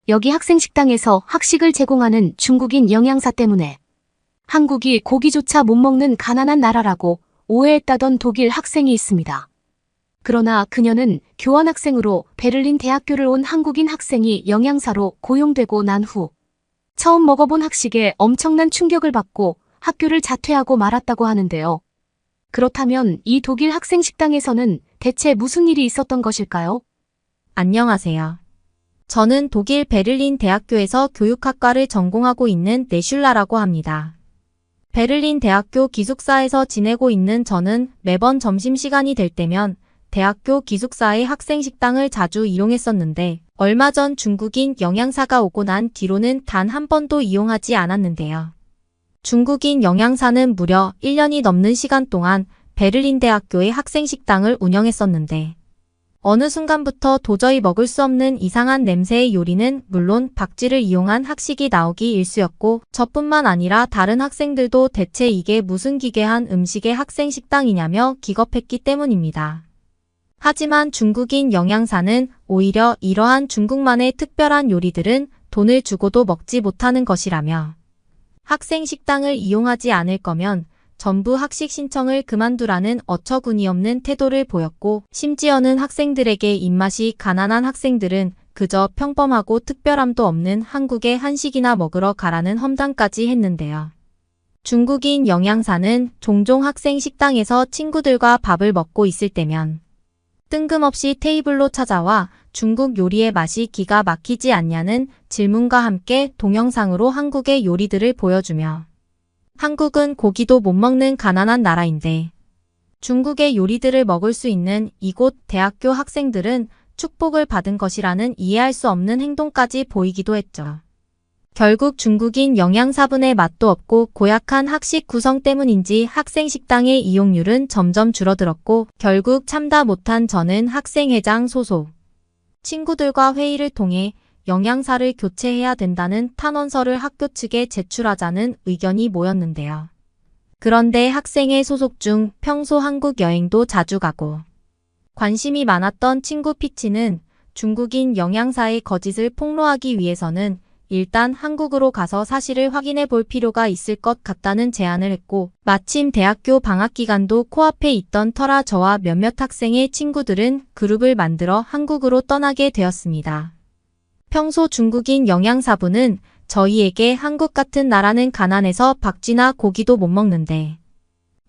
여기 학생 식당에서 학식을 제공하는 중국인 영양사 때문에 한국이 고기조차 못 먹는 가난한 나라라고 오해했다던 독일 학생이 있습니다. 그러나 그녀는 교환학생으로 베를린 대학교를 온 한국인 학생이 영양사로 고용되고 난 후 처음 먹어본 학식에 엄청난 충격을 받고 학교를 자퇴하고 말았다고 하는데요. 그렇다면 이 독일 학생 식당에서는 대체 무슨 일이 있었던 것일까요? 안녕하세요. 저는 독일 베를린 대학교에서 교육학과를 전공하고 있는 네슐라라고 합니다. 베를린 대학교 기숙사에서 지내고 있는 저는 매번 점심시간이 될 때면 대학교 기숙사의 학생 식당을 자주 이용했었는데 얼마 전 중국인 영양사가 오고 난 뒤로는 단 한 번도 이용하지 않았는데요. 중국인 영양사는 무려 1년이 넘는 시간 동안 베를린 대학교의 학생 식당을 운영했었는데 어느 순간부터 도저히 먹을 수 없는 이상한 냄새의 요리는 물론 박쥐를 이용한 학식이 나오기 일쑤였고 저뿐만 아니라 다른 학생들도 대체 이게 무슨 기괴한 음식의 학생 식당이냐며 기겁했기 때문입니다. 하지만 중국인 영양사는 오히려 이러한 중국만의 특별한 요리들은 돈을 주고도 먹지 못하는 것이라며 학생 식당을 이용하지 않을 거면 전부 학식 신청을 그만두라는 어처구니없는 태도를 보였고 심지어는 학생들에게 입맛이 가난한 학생들은 그저 평범하고 특별함도 없는 한국의 한식이나 먹으러 가라는 험담까지 했는데요. 중국인 영양사는 종종 학생 식당에서 친구들과 밥을 먹고 있을 때면 뜬금없이 테이블로 찾아와 중국 요리의 맛이 기가 막히지 않냐는 질문과 함께 동영상으로 한국의 요리들을 보여주며 한국은 고기도 못 먹는 가난한 나라인데 중국의 요리들을 먹을 수 있는 이곳 대학교 학생들은 축복을 받은 것이라는 이해할 수 없는 행동까지 보이기도 했죠. 결국 중국인 영양사분의 맛도 없고 고약한 학식 구성 때문인지 학생 식당의 이용률은 점점 줄어들었고 결국 참다 못한 저는 학생회장 소속 친구들과 회의를 통해 영양사를 교체해야 된다는 탄원서를 학교 측에 제출하자는 의견이 모였는데요. 그런데 학생회 소속 중 평소 한국 여행도 자주 가고 관심이 많았던 친구 피치는 중국인 영양사의 거짓을 폭로하기 위해서는 일단 한국으로 가서 사실을 확인해 볼 필요가 있을 것 같다는 제안을 했고 마침 대학교 방학 기간도 코앞에 있던 터라 저와 몇몇 학생의 친구들은 그룹을 만들어 한국으로 떠나게 되었습니다. 평소 중국인 영양사분은 저희에게 한국 같은 나라는 가난해서 박쥐나 고기도 못 먹는데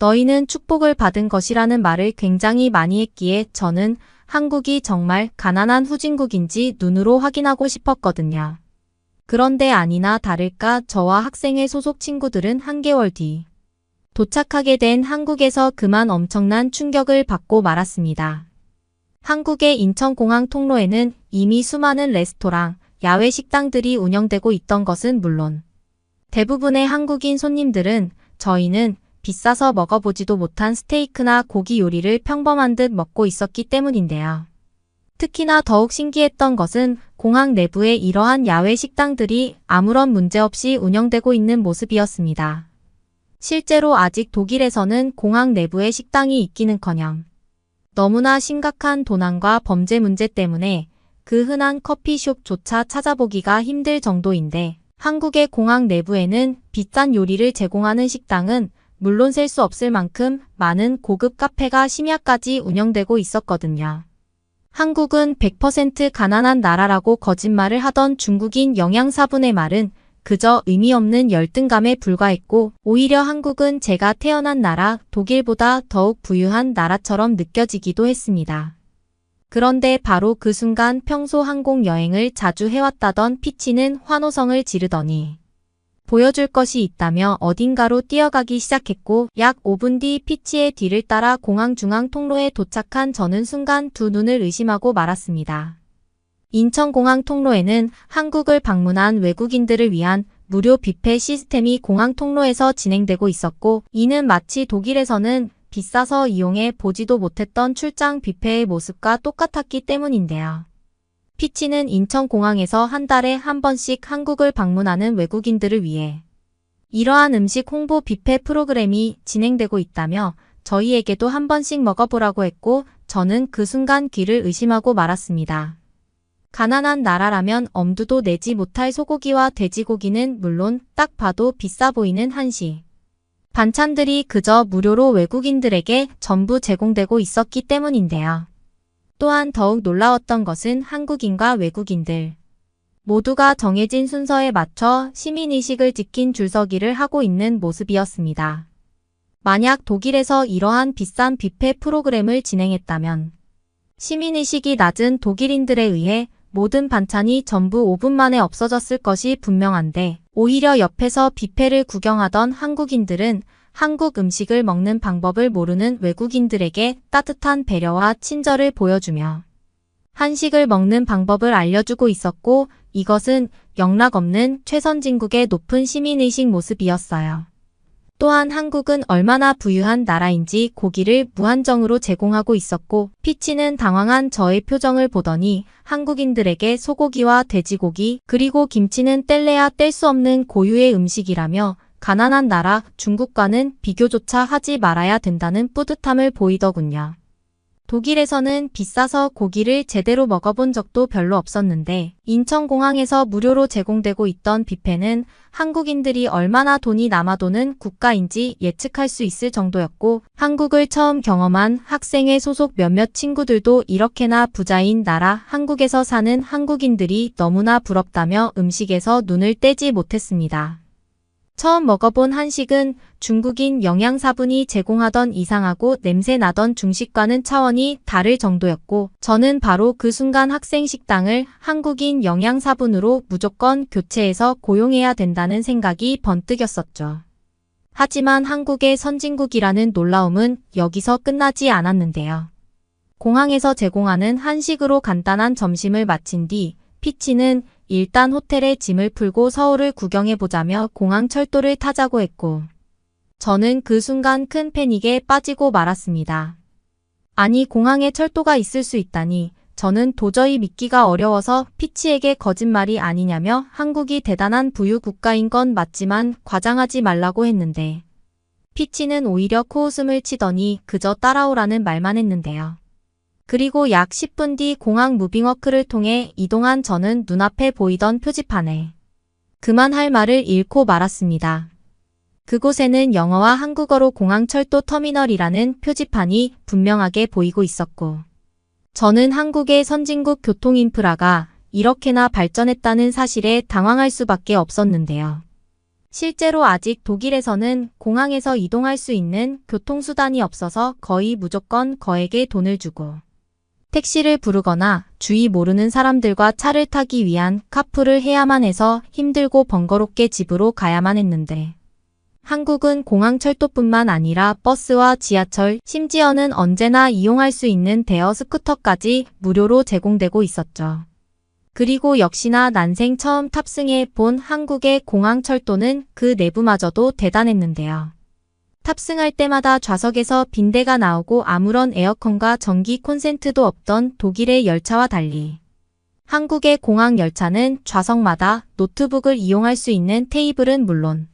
너희는 축복을 받은 것이라는 말을 굉장히 많이 했기에 저는 한국이 정말 가난한 후진국인지 눈으로 확인하고 싶었거든요. 그런데 아니나 다를까 저와 학생회 소속 친구들은 한 개월 뒤 도착하게 된 한국에서 그만 엄청난 충격을 받고 말았습니다. 한국의 인천공항 통로에는 이미 수많은 레스토랑, 야외 식당들이 운영되고 있던 것은 물론 대부분의 한국인 손님들은 저희는 비싸서 먹어보지도 못한 스테이크나 고기 요리를 평범한 듯 먹고 있었기 때문인데요. 특히나 더욱 신기했던 것은 공항 내부에 이러한 야외 식당들이 아무런 문제 없이 운영되고 있는 모습이었습니다. 실제로 아직 독일에서는 공항 내부에 식당이 있기는커녕 너무나 심각한 도난과 범죄 문제 때문에 그 흔한 커피숍조차 찾아보기가 힘들 정도인데 한국의 공항 내부에는 비싼 요리를 제공하는 식당은 물론 셀 수 없을 만큼 많은 고급 카페가 심야까지 운영되고 있었거든요. 한국은 100% 가난한 나라라고 거짓말을 하던 중국인 영양사분의 말은 그저 의미 없는 열등감에 불과했고 오히려 한국은 제가 태어난 나라 독일보다 더욱 부유한 나라처럼 느껴지기도 했습니다. 그런데 바로 그 순간 평소 항공 여행을 자주 해왔다던 피치는 환호성을 지르더니 보여줄 것이 있다며 어딘가로 뛰어가기 시작했고 약 5분 뒤 피치의 뒤를 따라 공항 중앙 통로에 도착한 저는 순간 두 눈을 의심하고 말았습니다. 인천공항 통로에는 한국을 방문한 외국인들을 위한 무료 뷔페 시스템이 공항 통로에서 진행되고 있었고 이는 마치 독일에서는 비싸서 이용해 보지도 못했던 출장 뷔페의 모습과 똑같았기 때문인데요. 피치는 인천공항에서 한 달에 한 번씩 한국을 방문하는 외국인들을 위해 이러한 음식 홍보 뷔페 프로그램이 진행되고 있다며 저희에게도 한 번씩 먹어보라고 했고 저는 그 순간 귀를 의심하고 말았습니다. 가난한 나라라면 엄두도 내지 못할 소고기와 돼지고기는 물론 딱 봐도 비싸 보이는 한식. 반찬들이 그저 무료로 외국인들에게 전부 제공되고 있었기 때문인데요. 또한 더욱 놀라웠던 것은 한국인과 외국인들 모두가 정해진 순서에 맞춰 시민의식을 지킨 줄서기를 하고 있는 모습이었습니다. 만약 독일에서 이러한 비싼 뷔페 프로그램을 진행했다면 시민의식이 낮은 독일인들에 의해 모든 반찬이 전부 5분 만에 없어졌을 것이 분명한데 오히려 옆에서 뷔페를 구경하던 한국인들은 한국 음식을 먹는 방법을 모르는 외국인들에게 따뜻한 배려와 친절을 보여주며 한식을 먹는 방법을 알려주고 있었고 이것은 영락없는 최선진국의 높은 시민의식 모습이었어요. 또한 한국은 얼마나 부유한 나라인지 고기를 무한정으로 제공하고 있었고 피치는 당황한 저의 표정을 보더니 한국인들에게 소고기와 돼지고기 그리고 김치는 뗄래야 뗄 수 없는 고유의 음식이라며 가난한 나라 중국과는 비교조차 하지 말아야 된다는 뿌듯함을 보이더군요. 독일에서는 비싸서 고기를 제대로 먹어본 적도 별로 없었는데 인천공항에서 무료로 제공되고 있던 뷔페는 한국인들이 얼마나 돈이 남아도는 국가인지 예측할 수 있을 정도였고 한국을 처음 경험한 학생회 소속 몇몇 친구들도 이렇게나 부자인 나라 한국에서 사는 한국인들이 너무나 부럽다며 음식에서 눈을 떼지 못했습니다. 처음 먹어본 한식은 중국인 영양사분이 제공하던 이상하고 냄새나던 중식과는 차원이 다를 정도였고 저는 바로 그 순간 학생 식당을 한국인 영양사분으로 무조건 교체해서 고용해야 된다는 생각이 번뜩였었죠. 하지만 한국의 선진국이라는 놀라움은 여기서 끝나지 않았는데요. 공항에서 제공하는 한식으로 간단한 점심을 마친 뒤 피치는 일단 호텔에 짐을 풀고 서울을 구경해보자며 공항 철도를 타자고 했고 저는 그 순간 큰 패닉에 빠지고 말았습니다. 아니 공항에 철도가 있을 수 있다니 저는 도저히 믿기가 어려워서 피치에게 거짓말이 아니냐며 한국이 대단한 부유 국가인 건 맞지만 과장하지 말라고 했는데 피치는 오히려 코웃음을 치더니 그저 따라오라는 말만 했는데요. 그리고 약 10분 뒤 공항 무빙워크를 통해 이동한 저는 눈앞에 보이던 표지판에 그만할 말을 잃고 말았습니다. 그곳에는 영어와 한국어로 공항철도 터미널이라는 표지판이 분명하게 보이고 있었고 저는 한국의 선진국 교통인프라가 이렇게나 발전했다는 사실에 당황할 수밖에 없었는데요. 실제로 아직 독일에서는 공항에서 이동할 수 있는 교통수단이 없어서 거의 무조건 거액의 돈을 주고 택시를 부르거나 주위 모르는 사람들과 차를 타기 위한 카풀을 해야만 해서 힘들고 번거롭게 집으로 가야만 했는데 한국은 공항철도뿐만 아니라 버스와 지하철, 심지어는 언제나 이용할 수 있는 대여 스쿠터까지 무료로 제공되고 있었죠. 그리고 역시나 난생 처음 탑승해 본 한국의 공항철도는 그 내부마저도 대단했는데요. 탑승할 때마다 좌석에서 빈대가 나오고 아무런 에어컨과 전기 콘센트도 없던 독일의 열차와 달리 한국의 공항 열차는 좌석마다 노트북을 이용할 수 있는 테이블은 물론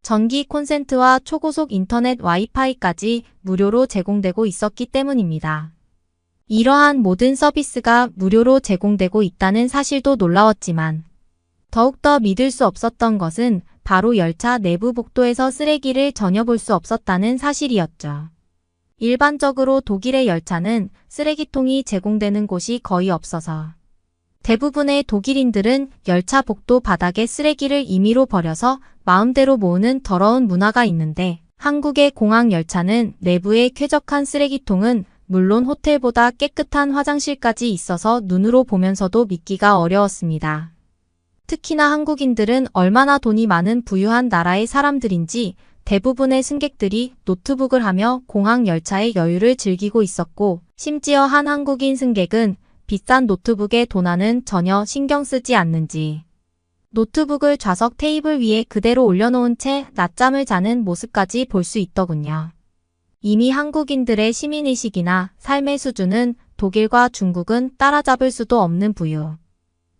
전기 콘센트와 초고속 인터넷 와이파이까지 무료로 제공되고 있었기 때문입니다. 이러한 모든 서비스가 무료로 제공되고 있다는 사실도 놀라웠지만 더욱더 믿을 수 없었던 것은 바로 열차 내부 복도에서 쓰레기를 전혀 볼 수 없었다는 사실이었죠. 일반적으로 독일의 열차는 쓰레기통이 제공되는 곳이 거의 없어서 대부분의 독일인들은 열차 복도 바닥에 쓰레기를 임의로 버려서 마음대로 모으는 더러운 문화가 있는데 한국의 공항 열차는 내부에 쾌적한 쓰레기통은 물론 호텔보다 깨끗한 화장실까지 있어서 눈으로 보면서도 믿기가 어려웠습니다. 특히나 한국인들은 얼마나 돈이 많은 부유한 나라의 사람들인지 대부분의 승객들이 노트북을 하며 공항 열차의 여유를 즐기고 있었고 심지어 한 한국인 승객은 비싼 노트북의 도난은 전혀 신경 쓰지 않는지 노트북을 좌석 테이블 위에 그대로 올려놓은 채 낮잠을 자는 모습까지 볼 수 있더군요. 이미 한국인들의 시민의식이나 삶의 수준은 독일과 중국은 따라잡을 수도 없는 부유.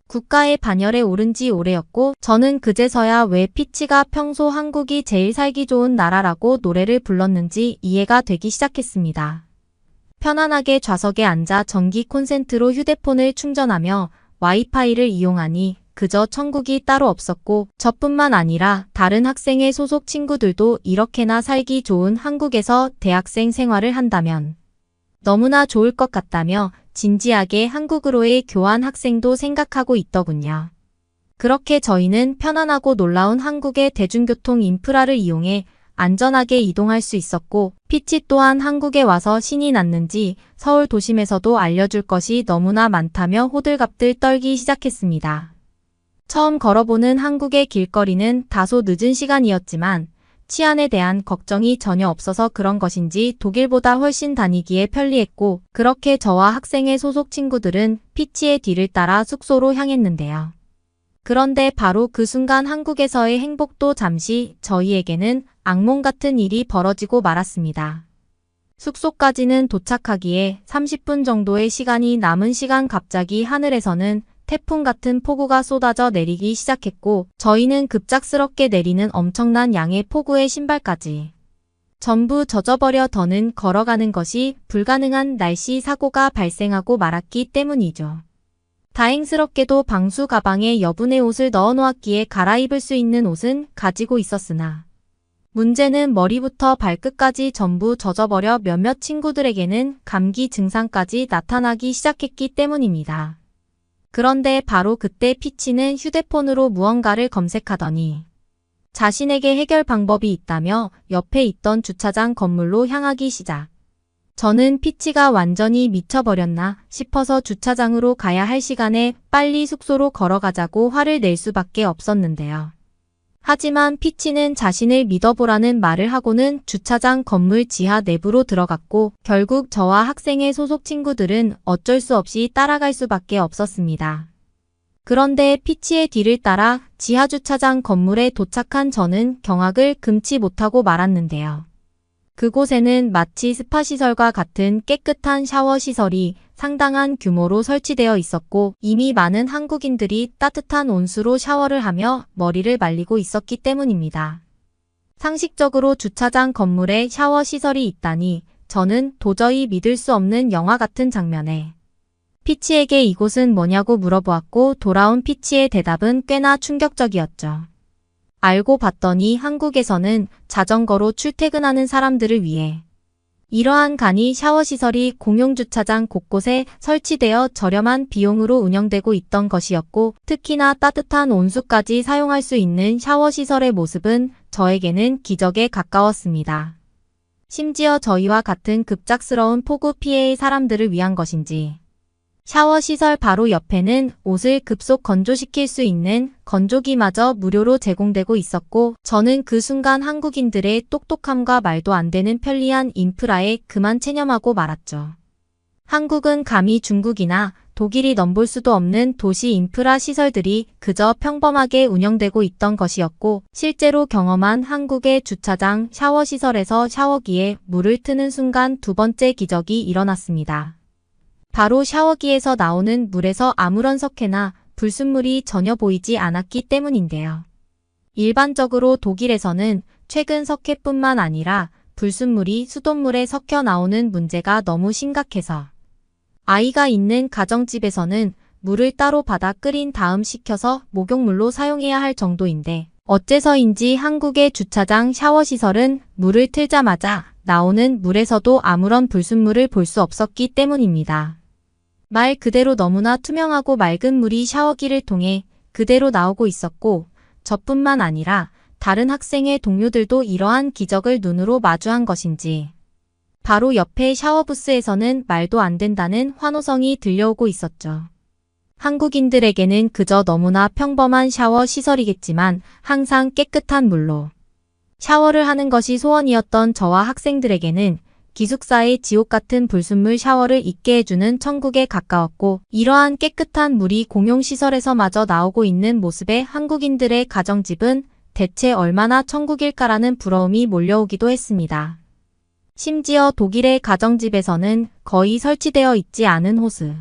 국가의 반열에 오른 지 오래였고 저는 그제서야 왜 피치가 평소 한국이 제일 살기 좋은 나라라고 노래를 불렀는지 이해가 되기 시작했습니다. 편안하게 좌석에 앉아 전기 콘센트로 휴대폰을 충전하며 와이파이를 이용하니 그저 천국이 따로 없었고 저뿐만 아니라 다른 학생의 소속 친구들도 이렇게나 살기 좋은 한국에서 대학생 생활을 한다면 너무나 좋을 것 같다며 진지하게 한국으로의 교환 학생도 생각하고 있더군요. 그렇게 저희는 편안하고 놀라운 한국의 대중교통 인프라를 이용해 안전하게 이동할 수 있었고 피치 또한 한국에 와서 신이 났는지 서울 도심에서도 알려줄 것이 너무나 많다며 호들갑들 떨기 시작했습니다. 처음 걸어보는 한국의 길거리는 다소 늦은 시간이었지만 치안에 대한 걱정이 전혀 없어서 그런 것인지 독일보다 훨씬 다니기에 편리했고 그렇게 저와 학생의 소속 친구들은 피치의 뒤를 따라 숙소로 향했는데요. 그런데 바로 그 순간 한국에서의 행복도 잠시 저희에게는 악몽 같은 일이 벌어지고 말았습니다. 숙소까지는 도착하기에 30분 정도의 시간이 남은 시간 갑자기 하늘에서는 태풍 같은 폭우가 쏟아져 내리기 시작했고 저희는 급작스럽게 내리는 엄청난 양의 폭우에 신발까지 전부 젖어버려 더는 걸어가는 것이 불가능한 날씨 사고가 발생하고 말았기 때문이죠. 다행스럽게도 방수 가방에 여분의 옷을 넣어 놓았기에 갈아입을 수 있는 옷은 가지고 있었으나 문제는 머리부터 발끝까지 전부 젖어버려 몇몇 친구들에게는 감기 증상까지 나타나기 시작했기 때문입니다. 그런데 바로 그때 피치는 휴대폰으로 무언가를 검색하더니 자신에게 해결 방법이 있다며 옆에 있던 주차장 건물로 향하기 시작. 저는 피치가 완전히 미쳐버렸나 싶어서 주차장으로 가야 할 시간에 빨리 숙소로 걸어가자고 화를 낼 수밖에 없었는데요. 하지만 피치는 자신을 믿어보라는 말을 하고는 주차장 건물 지하 내부로 들어갔고 결국 저와 학생의 소속 친구들은 어쩔 수 없이 따라갈 수밖에 없었습니다. 그런데 피치의 뒤를 따라 지하 주차장 건물에 도착한 저는 경악을 금치 못하고 말았는데요. 그곳에는 마치 스파시설과 같은 깨끗한 샤워시설이 상당한 규모로 설치되어 있었고 이미 많은 한국인들이 따뜻한 온수로 샤워를 하며 머리를 말리고 있었기 때문입니다. 상식적으로 주차장 건물에 샤워시설이 있다니 저는 도저히 믿을 수 없는 영화 같은 장면에 피치에게 이곳은 뭐냐고 물어보았고 돌아온 피치의 대답은 꽤나 충격적이었죠. 알고 봤더니 한국에서는 자전거로 출퇴근하는 사람들을 위해 이러한 간이 샤워시설이 공용주차장 곳곳에 설치되어 저렴한 비용으로 운영되고 있던 것이었고 특히나 따뜻한 온수까지 사용할 수 있는 샤워시설의 모습은 저에게는 기적에 가까웠습니다. 심지어 저희와 같은 급작스러운 폭우 피해의 사람들을 위한 것인지 샤워시설 바로 옆에는 옷을 급속 건조시킬 수 있는 건조기마저 무료로 제공되고 있었고 저는 그 순간 한국인들의 똑똑함과 말도 안 되는 편리한 인프라에 그만 체념하고 말았죠. 한국은 감히 중국이나 독일이 넘볼 수도 없는 도시 인프라 시설들이 그저 평범하게 운영되고 있던 것이었고 실제로 경험한 한국의 주차장 샤워시설에서 샤워기에 물을 트는 순간 두 번째 기적이 일어났습니다. 바로 샤워기에서 나오는 물에서 아무런 석회나 불순물이 전혀 보이지 않았기 때문인데요. 일반적으로 독일에서는 최근 석회뿐만 아니라 불순물이 수돗물에 섞여 나오는 문제가 너무 심각해서 아이가 있는 가정집에서는 물을 따로 받아 끓인 다음 식혀서 목욕물로 사용해야 할 정도인데 어째서인지 한국의 주차장 샤워시설은 물을 틀자마자 나오는 물에서도 아무런 불순물을 볼 수 없었기 때문입니다. 말 그대로 너무나 투명하고 맑은 물이 샤워기를 통해 그대로 나오고 있었고 저뿐만 아니라 다른 학생의 동료들도 이러한 기적을 눈으로 마주한 것인지 바로 옆에 샤워부스에서는 말도 안 된다는 환호성이 들려오고 있었죠. 한국인들에게는 그저 너무나 평범한 샤워 시설이겠지만 항상 깨끗한 물로 샤워를 하는 것이 소원이었던 저와 학생들에게는 기숙사의 지옥 같은 불순물 샤워를 잊게 해주는 천국에 가까웠고 이러한 깨끗한 물이 공용시설에서마저 나오고 있는 모습에 한국인들의 가정집은 대체 얼마나 천국일까라는 부러움이 몰려오기도 했습니다. 심지어 독일의 가정집에서는 거의 설치되어 있지 않은 호스,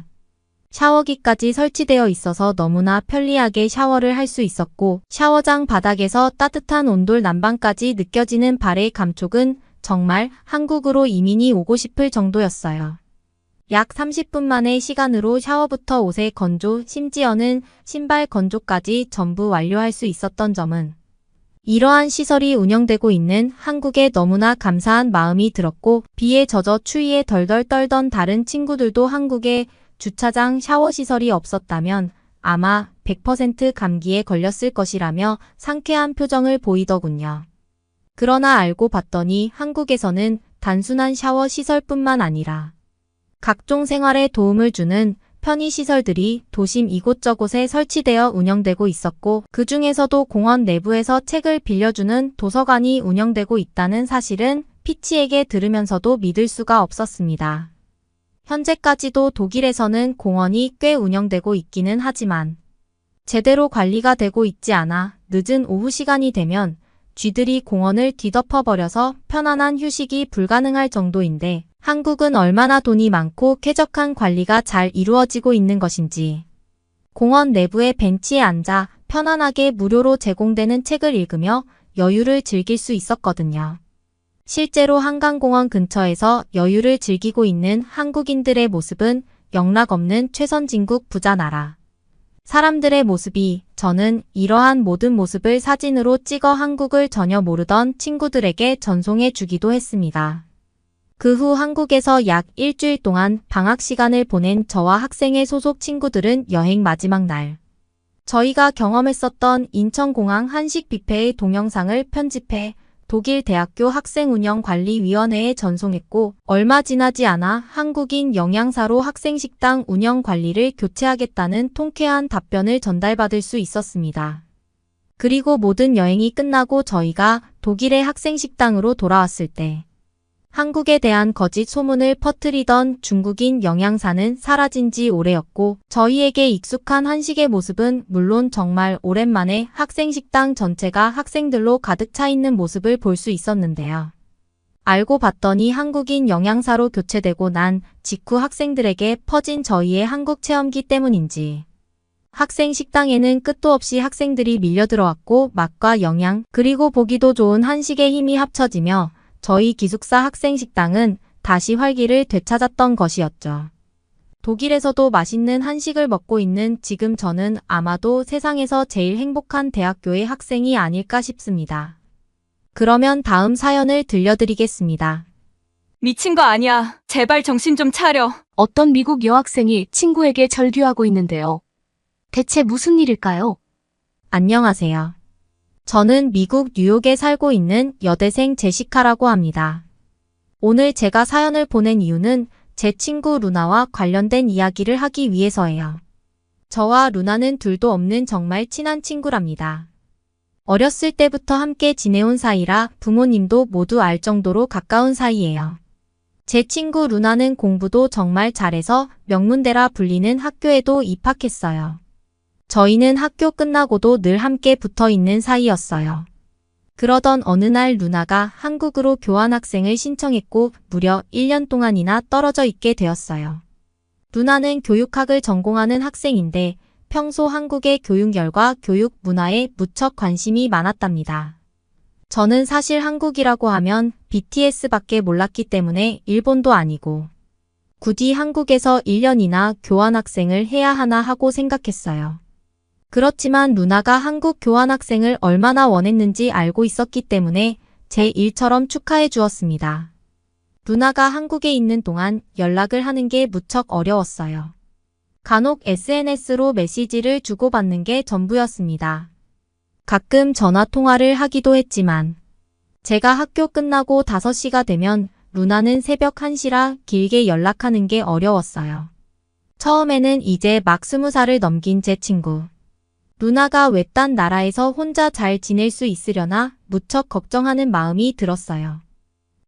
샤워기까지 설치되어 있어서 너무나 편리하게 샤워를 할 수 있었고 샤워장 바닥에서 따뜻한 온돌 난방까지 느껴지는 발의 감촉은 정말 한국으로 이민이 오고 싶을 정도였어요. 약 30분 만의 시간으로 샤워부터 옷의 건조, 심지어는 신발 건조까지 전부 완료할 수 있었던 점은 이러한 시설이 운영되고 있는 한국에 너무나 감사한 마음이 들었고, 비에 젖어 추위에 덜덜 떨던 다른 친구들도 한국에 주차장 샤워 시설이 없었다면 아마 100% 감기에 걸렸을 것이라며 상쾌한 표정을 보이더군요. 그러나 알고 봤더니 한국에서는 단순한 샤워 시설뿐만 아니라 각종 생활에 도움을 주는 편의시설들이 도심 이곳저곳에 설치되어 운영되고 있었고, 그 중에서도 공원 내부에서 책을 빌려주는 도서관이 운영되고 있다는 사실은 피치에게 들으면서도 믿을 수가 없었습니다. 현재까지도 독일에서는 공원이 꽤 운영되고 있기는 하지만 제대로 관리가 되고 있지 않아 늦은 오후 시간이 되면 쥐들이 공원을 뒤덮어버려서 편안한 휴식이 불가능할 정도인데, 한국은 얼마나 돈이 많고 쾌적한 관리가 잘 이루어지고 있는 것인지. 공원 내부의 벤치에 앉아 편안하게 무료로 제공되는 책을 읽으며 여유를 즐길 수 있었거든요. 실제로 한강공원 근처에서 여유를 즐기고 있는 한국인들의 모습은 영락없는 최선진국 부자 나라 사람들의 모습이, 저는 이러한 모든 모습을 사진으로 찍어 한국을 전혀 모르던 친구들에게 전송해 주기도 했습니다. 그 후 한국에서 약 일주일 동안 방학 시간을 보낸 저와 학생회 소속 친구들은 여행 마지막 날 저희가 경험했었던 인천공항 한식 뷔페의 동영상을 편집해 독일 대학교 학생운영관리위원회에 전송했고, 얼마 지나지 않아 한국인 영양사로 학생식당 운영관리를 교체하겠다는 통쾌한 답변을 전달받을 수 있었습니다. 그리고 모든 여행이 끝나고 저희가 독일의 학생식당으로 돌아왔을 때 한국에 대한 거짓 소문을 퍼뜨리던 중국인 영양사는 사라진 지 오래였고, 저희에게 익숙한 한식의 모습은 물론 정말 오랜만에 학생식당 전체가 학생들로 가득 차 있는 모습을 볼 수 있었는데요. 알고 봤더니 한국인 영양사로 교체되고 난 직후 학생들에게 퍼진 저희의 한국 체험기 때문인지 학생식당에는 끝도 없이 학생들이 밀려들어왔고, 맛과 영양, 그리고 보기도 좋은 한식의 힘이 합쳐지며 저희 기숙사 학생식당은 다시 활기를 되찾았던 것이었죠. 독일에서도 맛있는 한식을 먹고 있는 지금 저는 아마도 세상에서 제일 행복한 대학교의 학생이 아닐까 싶습니다. 그러면 다음 사연을 들려드리겠습니다. 미친 거 아니야. 제발 정신 좀 차려. 어떤 미국 여학생이 친구에게 절규하고 있는데요. 대체 무슨 일일까요? 안녕하세요. 저는 미국 뉴욕에 살고 있는 여대생 제시카라고 합니다. 오늘 제가 사연을 보낸 이유는 제 친구 루나와 관련된 이야기를 하기 위해서예요. 저와 루나는 둘도 없는 정말 친한 친구랍니다. 어렸을 때부터 함께 지내온 사이라 부모님도 모두 알 정도로 가까운 사이예요. 제 친구 루나는 공부도 정말 잘해서 명문대라 불리는 학교에도 입학했어요. 저희는 학교 끝나고도 늘 함께 붙어 있는 사이였어요. 그러던 어느 날 루나가 한국으로 교환학생을 신청했고 무려 1년 동안이나 떨어져 있게 되었어요. 루나는 교육학을 전공하는 학생인데 평소 한국의 교육열과 교육 문화에 무척 관심이 많았답니다. 저는 사실 한국이라고 하면 BTS밖에 몰랐기 때문에 일본도 아니고 굳이 한국에서 1년이나 교환학생을 해야 하나 하고 생각했어요. 그렇지만 루나가 한국 교환학생을 얼마나 원했는지 알고 있었기 때문에 제 일처럼 축하해 주었습니다. 루나가 한국에 있는 동안 연락을 하는 게 무척 어려웠어요. 간혹 SNS로 메시지를 주고받는 게 전부였습니다. 가끔 전화 통화를 하기도 했지만 제가 학교 끝나고 5시가 되면 루나는 새벽 1시라 길게 연락하는 게 어려웠어요. 처음에는 이제 막 20살을 넘긴 제 친구 루나가 외딴 나라에서 혼자 잘 지낼 수 있으려나 무척 걱정하는 마음이 들었어요.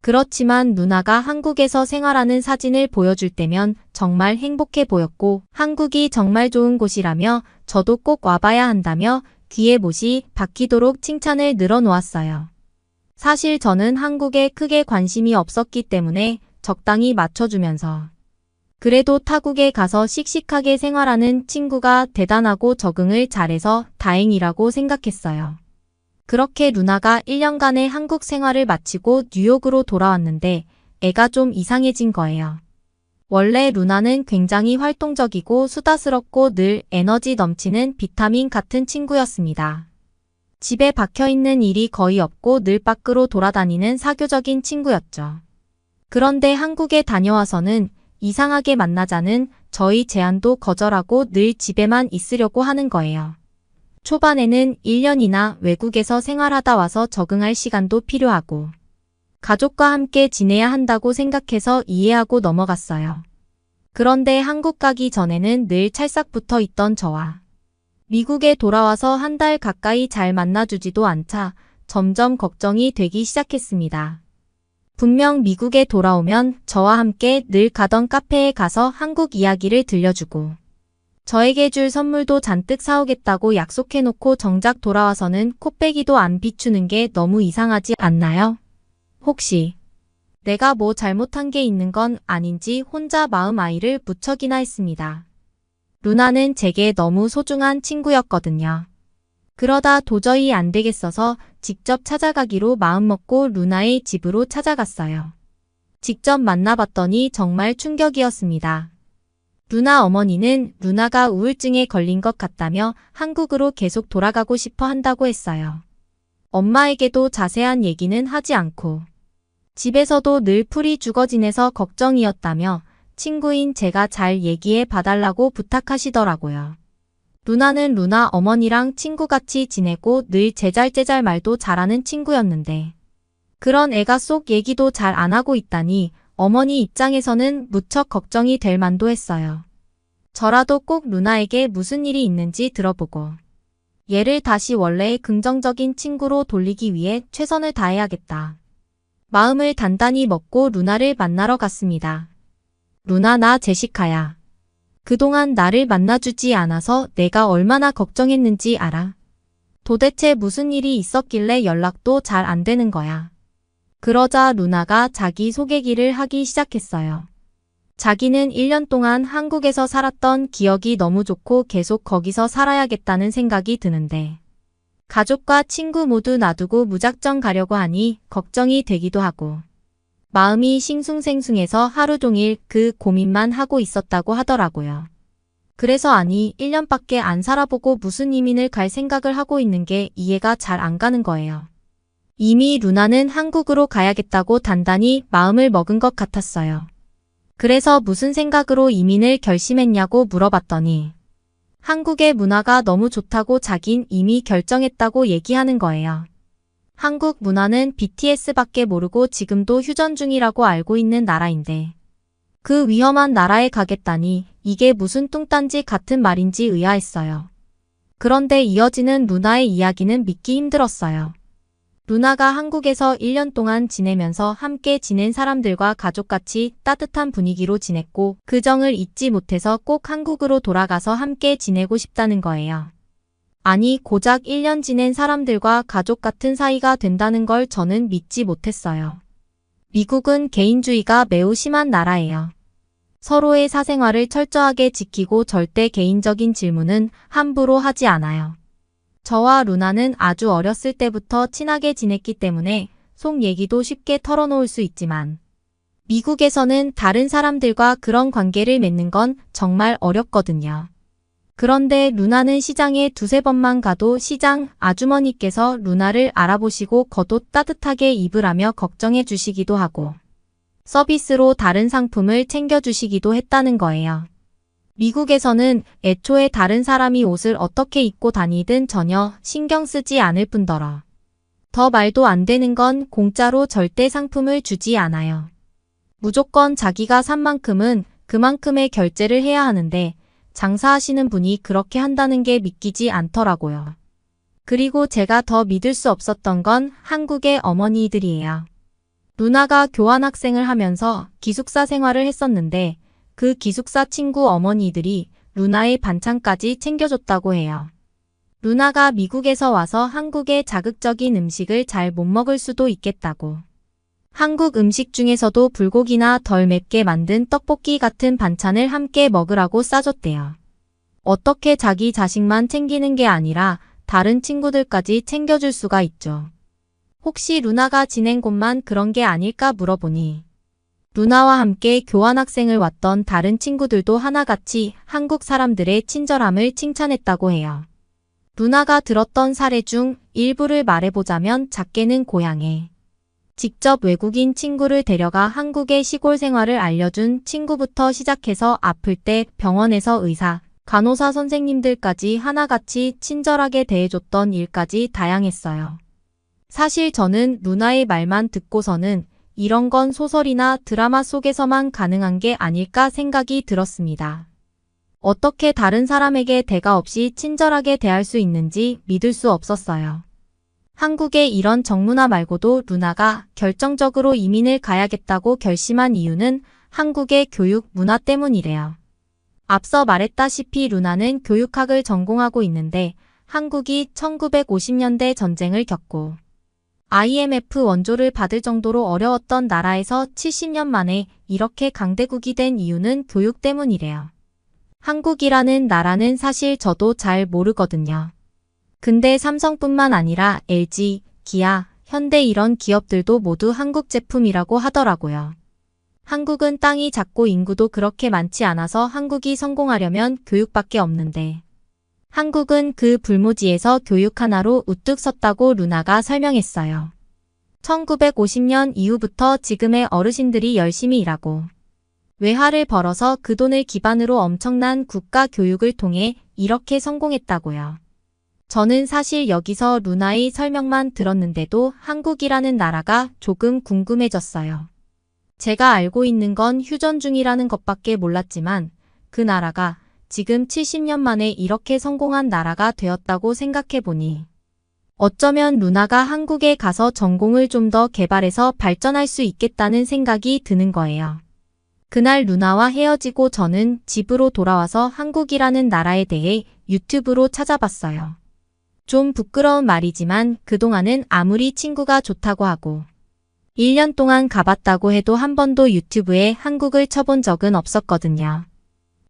그렇지만 루나가 한국에서 생활하는 사진을 보여줄 때면 정말 행복해 보였고 한국이 정말 좋은 곳이라며 저도 꼭 와봐야 한다며 귀에 못이 박히도록 칭찬을 늘어놓았어요. 사실 저는 한국에 크게 관심이 없었기 때문에 적당히 맞춰주면서 그래도 타국에 가서 씩씩하게 생활하는 친구가 대단하고 적응을 잘해서 다행이라고 생각했어요. 그렇게 루나가 1년간의 한국 생활을 마치고 뉴욕으로 돌아왔는데 애가 좀 이상해진 거예요. 원래 루나는 굉장히 활동적이고 수다스럽고 늘 에너지 넘치는 비타민 같은 친구였습니다. 집에 박혀있는 일이 거의 없고 늘 밖으로 돌아다니는 사교적인 친구였죠. 그런데 한국에 다녀와서는 이상하게 만나자는 저희 제안도 거절하고 늘 집에만 있으려고 하는 거예요. 초반에는 1년이나 외국에서 생활하다 와서 적응할 시간도 필요하고 가족과 함께 지내야 한다고 생각해서 이해하고 넘어갔어요. 그런데 한국 가기 전에는 늘 찰싹 붙어 있던 저와 미국에 돌아와서 한 달 가까이 잘 만나주지도 않자 점점 걱정이 되기 시작했습니다. 분명 미국에 돌아오면 저와 함께 늘 가던 카페에 가서 한국 이야기를 들려주고 저에게 줄 선물도 잔뜩 사오겠다고 약속해놓고 정작 돌아와서는 코빼기도 안 비추는 게 너무 이상하지 않나요? 혹시 내가 뭐 잘못한 게 있는 건 아닌지 혼자 마음 아이를 무척이나 했습니다. 루나는 제게 너무 소중한 친구였거든요. 그러다 도저히 안 되겠어서 직접 찾아가기로 마음먹고 루나의 집으로 찾아갔어요. 직접 만나봤더니 정말 충격이었습니다. 루나 어머니는 루나가 우울증에 걸린 것 같다며 한국으로 계속 돌아가고 싶어 한다고 했어요. 엄마에게도 자세한 얘기는 하지 않고 집에서도 늘 풀이 죽어 지내서 걱정이었다며 친구인 제가 잘 얘기해 봐달라고 부탁하시더라고요. 루나는 루나 어머니랑 친구같이 지내고 늘 제잘제잘 말도 잘하는 친구였는데 그런 애가 쏙 얘기도 잘 안 하고 있다니 어머니 입장에서는 무척 걱정이 될 만도 했어요. 저라도 꼭 루나에게 무슨 일이 있는지 들어보고 얘를 다시 원래의 긍정적인 친구로 돌리기 위해 최선을 다해야겠다. 마음을 단단히 먹고 루나를 만나러 갔습니다. 루나, 나 제시카야. 그동안 나를 만나주지 않아서 내가 얼마나 걱정했는지 알아? 도대체 무슨 일이 있었길래 연락도 잘 안 되는 거야. 그러자 루나가 자기 소개기를 하기 시작했어요. 자기는 1년 동안 한국에서 살았던 기억이 너무 좋고 계속 거기서 살아야겠다는 생각이 드는데 가족과 친구 모두 놔두고 무작정 가려고 하니 걱정이 되기도 하고 마음이 싱숭생숭해서 하루 종일 그 고민만 하고 있었다고 하더라고요. 그래서 아니 1년밖에 안 살아보고 무슨 이민을 갈 생각을 하고 있는 게 이해가 잘 안 가는 거예요. 이미 루나는 한국으로 가야겠다고 단단히 마음을 먹은 것 같았어요. 그래서 무슨 생각으로 이민을 결심했냐고 물어봤더니 한국의 문화가 너무 좋다고 자긴 이미 결정했다고 얘기하는 거예요. 한국 문화는 BTS밖에 모르고 지금도 휴전 중이라고 알고 있는 나라인데 그 위험한 나라에 가겠다니 이게 무슨 뚱딴지 같은 말인지 의아했어요. 그런데 이어지는 루나의 이야기는 믿기 힘들었어요. 루나가 한국에서 1년 동안 지내면서 함께 지낸 사람들과 가족같이 따뜻한 분위기로 지냈고 그 정을 잊지 못해서 꼭 한국으로 돌아가서 함께 지내고 싶다는 거예요. 아니 고작 1년 지낸 사람들과 가족 같은 사이가 된다는 걸 저는 믿지 못했어요. 미국은 개인주의가 매우 심한 나라예요. 서로의 사생활을 철저하게 지키고 절대 개인적인 질문은 함부로 하지 않아요. 저와 루나는 아주 어렸을 때부터 친하게 지냈기 때문에 속 얘기도 쉽게 털어놓을 수 있지만 미국에서는 다른 사람들과 그런 관계를 맺는 건 정말 어렵거든요. 그런데 루나는 시장에 두세 번만 가도 시장 아주머니께서 루나를 알아보시고 겉옷 따뜻하게 입으라며 걱정해 주시기도 하고 서비스로 다른 상품을 챙겨주시기도 했다는 거예요. 미국에서는 애초에 다른 사람이 옷을 어떻게 입고 다니든 전혀 신경 쓰지 않을 뿐더러 더 말도 안 되는 건 공짜로 절대 상품을 주지 않아요. 무조건 자기가 산 만큼은 그만큼의 결제를 해야 하는데 장사하시는 분이 그렇게 한다는 게 믿기지 않더라고요. 그리고 제가 더 믿을 수 없었던 건 한국의 어머니들이에요. 루나가 교환학생을 하면서 기숙사 생활을 했었는데 그 기숙사 친구 어머니들이 루나의 반찬까지 챙겨줬다고 해요. 루나가 미국에서 와서 한국의 자극적인 음식을 잘 못 먹을 수도 있겠다고. 한국 음식 중에서도 불고기나 덜 맵게 만든 떡볶이 같은 반찬을 함께 먹으라고 싸줬대요. 어떻게 자기 자식만 챙기는 게 아니라 다른 친구들까지 챙겨줄 수가 있죠. 혹시 루나가 지낸 곳만 그런 게 아닐까 물어보니 루나와 함께 교환학생을 왔던 다른 친구들도 하나같이 한국 사람들의 친절함을 칭찬했다고 해요. 루나가 들었던 사례 중 일부를 말해보자면 작게는 고향에 직접 외국인 친구를 데려가 한국의 시골 생활을 알려준 친구부터 시작해서 아플 때 병원에서 의사, 간호사 선생님들까지 하나같이 친절하게 대해줬던 일까지 다양했어요. 사실 저는 루나의 말만 듣고서는 이런 건 소설이나 드라마 속에서만 가능한 게 아닐까 생각이 들었습니다. 어떻게 다른 사람에게 대가 없이 친절하게 대할 수 있는지 믿을 수 없었어요. 한국의 이런 정문화 말고도 루나가 결정적으로 이민을 가야겠다고 결심한 이유는 한국의 교육 문화 때문이래요. 앞서 말했다시피 루나는 교육학을 전공하고 있는데 한국이 1950년대 전쟁을 겪고 IMF 원조를 받을 정도로 어려웠던 나라에서 70년 만에 이렇게 강대국이 된 이유는 교육 때문이래요. 한국이라는 나라는 사실 저도 잘 모르거든요. 근데 삼성뿐만 아니라 LG, 기아, 현대 이런 기업들도 모두 한국 제품이라고 하더라고요. 한국은 땅이 작고 인구도 그렇게 많지 않아서 한국이 성공하려면 교육밖에 없는데 한국은 그 불모지에서 교육 하나로 우뚝 섰다고 루나가 설명했어요. 1950년 이후부터 지금의 어르신들이 열심히 일하고 외화를 벌어서 그 돈을 기반으로 엄청난 국가 교육을 통해 이렇게 성공했다고요. 저는 사실 여기서 루나의 설명만 들었는데도 한국이라는 나라가 조금 궁금해졌어요. 제가 알고 있는 건 휴전 중이라는 것밖에 몰랐지만 그 나라가 지금 70년 만에 이렇게 성공한 나라가 되었다고 생각해보니 어쩌면 루나가 한국에 가서 전공을 좀 더 개발해서 발전할 수 있겠다는 생각이 드는 거예요. 그날 루나와 헤어지고 저는 집으로 돌아와서 한국이라는 나라에 대해 유튜브로 찾아봤어요. 좀 부끄러운 말이지만 그동안은 아무리 친구가 좋다고 하고 1년 동안 가봤다고 해도 한 번도 유튜브에 한국을 쳐본 적은 없었거든요.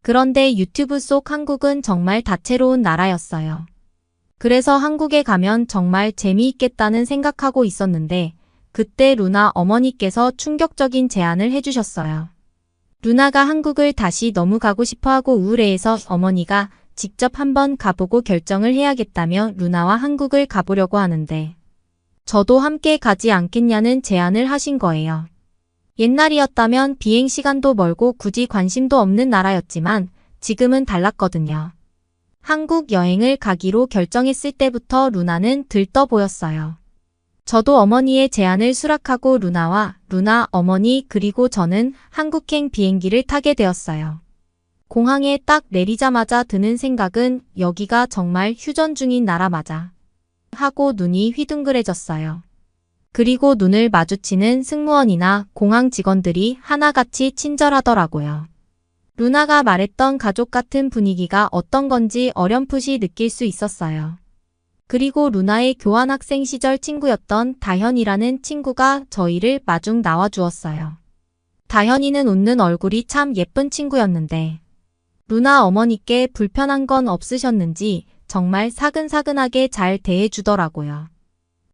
그런데 유튜브 속 한국은 정말 다채로운 나라였어요. 그래서 한국에 가면 정말 재미있겠다는 생각하고 있었는데 그때 루나 어머니께서 충격적인 제안을 해주셨어요. 루나가 한국을 다시 너무 가고 싶어하고 우울해해서 어머니가 직접 한번 가보고 결정을 해야겠다며 루나와 한국을 가보려고 하는데 저도 함께 가지 않겠냐는 제안을 하신 거예요. 옛날이었다면 비행 시간도 멀고 굳이 관심도 없는 나라였지만 지금은 달랐거든요. 한국 여행을 가기로 결정했을 때부터 루나는 들떠 보였어요. 저도 어머니의 제안을 수락하고 루나 어머니 그리고 저는 한국행 비행기를 타게 되었어요. 공항에 딱 내리자마자 드는 생각은 여기가 정말 휴전 중인 나라 맞아 하고 눈이 휘둥그레졌어요. 그리고 눈을 마주치는 승무원이나 공항 직원들이 하나같이 친절하더라고요. 루나가 말했던 가족 같은 분위기가 어떤 건지 어렴풋이 느낄 수 있었어요. 그리고 루나의 교환학생 시절 친구였던 다현이라는 친구가 저희를 마중 나와주었어요. 다현이는 웃는 얼굴이 참 예쁜 친구였는데 루나 어머니께 불편한 건 없으셨는지 정말 사근사근하게 잘 대해주더라고요.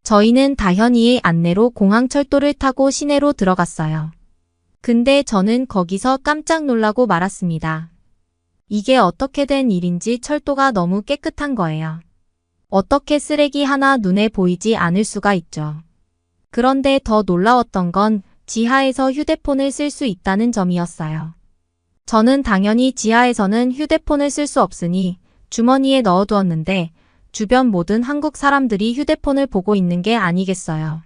저희는 다현이의 안내로 공항 철도를 타고 시내로 들어갔어요. 근데 저는 거기서 깜짝 놀라고 말았습니다. 이게 어떻게 된 일인지 철도가 너무 깨끗한 거예요. 어떻게 쓰레기 하나 눈에 보이지 않을 수가 있죠. 그런데 더 놀라웠던 건 지하에서 휴대폰을 쓸 수 있다는 점이었어요. 저는 당연히 지하에서는 휴대폰을 쓸 수 없으니 주머니에 넣어두었는데 주변 모든 한국 사람들이 휴대폰을 보고 있는 게 아니겠어요.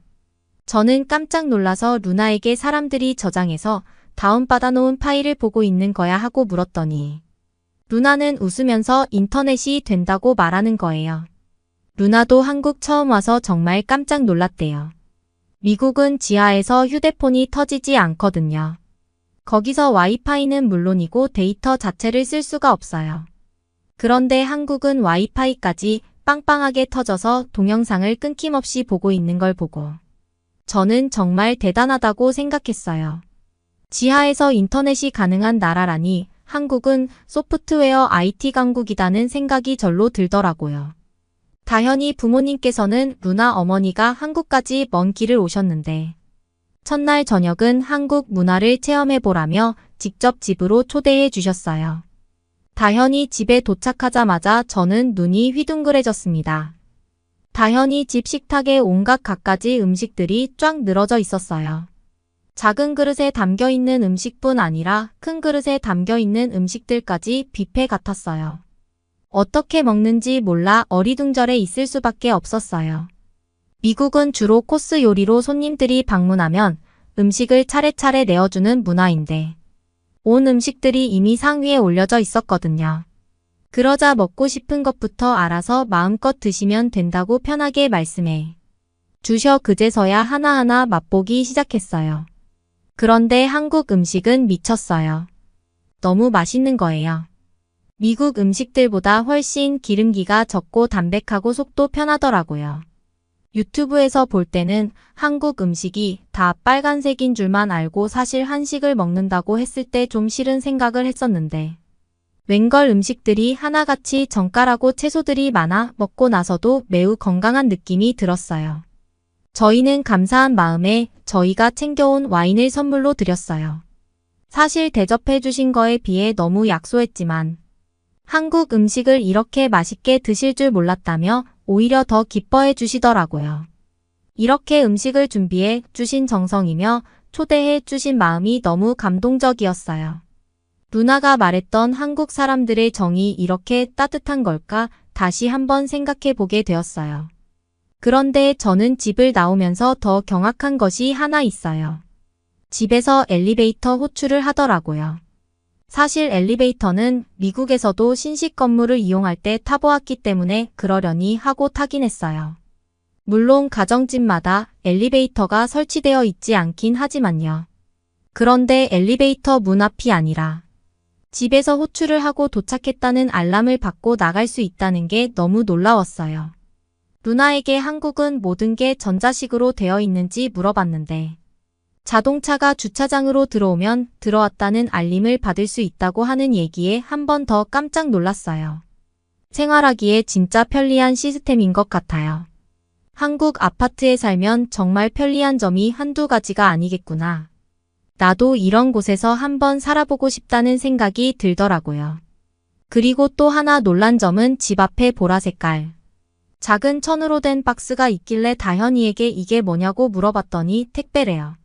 저는 깜짝 놀라서 루나에게 사람들이 저장해서 다운받아 놓은 파일을 보고 있는 거야 하고 물었더니 루나는 웃으면서 인터넷이 된다고 말하는 거예요. 루나도 한국 처음 와서 정말 깜짝 놀랐대요. 미국은 지하에서 휴대폰이 터지지 않거든요. 거기서 와이파이는 물론이고 데이터 자체를 쓸 수가 없어요. 그런데 한국은 와이파이까지 빵빵하게 터져서 동영상을 끊김없이 보고 있는 걸 보고 저는 정말 대단하다고 생각했어요. 지하에서 인터넷이 가능한 나라라니 한국은 소프트웨어 IT 강국이라는 생각이 절로 들더라고요. 다현이 부모님께서는 루나 어머니가 한국까지 먼 길을 오셨는데 첫날 저녁은 한국 문화를 체험해보라며 직접 집으로 초대해 주셨어요. 다현이 집에 도착하자마자 저는 눈이 휘둥그레졌습니다. 다현이 집 식탁에 온갖 갖가지 음식들이 쫙 늘어져 있었어요. 작은 그릇에 담겨있는 음식뿐 아니라 큰 그릇에 담겨있는 음식들까지 뷔페 같았어요. 어떻게 먹는지 몰라 어리둥절해 있을 수밖에 없었어요. 미국은 주로 코스 요리로 손님들이 방문하면 음식을 차례차례 내어주는 문화인데 온 음식들이 이미 상위에 올려져 있었거든요. 그러자 먹고 싶은 것부터 알아서 마음껏 드시면 된다고 편하게 말씀해 주셔 그제서야 하나하나 맛보기 시작했어요. 그런데 한국 음식은 미쳤어요. 너무 맛있는 거예요. 미국 음식들보다 훨씬 기름기가 적고 담백하고 속도 편하더라고요. 유튜브에서 볼 때는 한국 음식이 다 빨간색인 줄만 알고 사실 한식을 먹는다고 했을 때 좀 싫은 생각을 했었는데 웬걸 음식들이 하나같이 정갈하고 채소들이 많아 먹고 나서도 매우 건강한 느낌이 들었어요. 저희는 감사한 마음에 저희가 챙겨온 와인을 선물로 드렸어요. 사실 대접해 주신 거에 비해 너무 약소했지만 한국 음식을 이렇게 맛있게 드실 줄 몰랐다며 오히려 더 기뻐해 주시더라고요. 이렇게 음식을 준비해 주신 정성이며 초대해 주신 마음이 너무 감동적이었어요. 누나가 말했던 한국 사람들의 정이 이렇게 따뜻한 걸까 다시 한번 생각해 보게 되었어요. 그런데 저는 집을 나오면서 더 경악한 것이 하나 있어요. 집에서 엘리베이터 호출을 하더라고요. 사실 엘리베이터는 미국에서도 신식 건물을 이용할 때 타보았기 때문에 그러려니 하고 타긴 했어요. 물론 가정집마다 엘리베이터가 설치되어 있지 않긴 하지만요. 그런데 엘리베이터 문 앞이 아니라 집에서 호출을 하고 도착했다는 알람을 받고 나갈 수 있다는 게 너무 놀라웠어요. 누나에게 한국은 모든 게 전자식으로 되어 있는지 물어봤는데 자동차가 주차장으로 들어오면 들어왔다는 알림을 받을 수 있다고 하는 얘기에 한 번 더 깜짝 놀랐어요. 생활하기에 진짜 편리한 시스템인 것 같아요. 한국 아파트에 살면 정말 편리한 점이 한두 가지가 아니겠구나. 나도 이런 곳에서 한번 살아보고 싶다는 생각이 들더라고요. 그리고 또 하나 놀란 점은 집 앞에 보라 색깔 작은 천으로 된 박스가 있길래 다현이에게 이게 뭐냐고 물어봤더니 택배래요.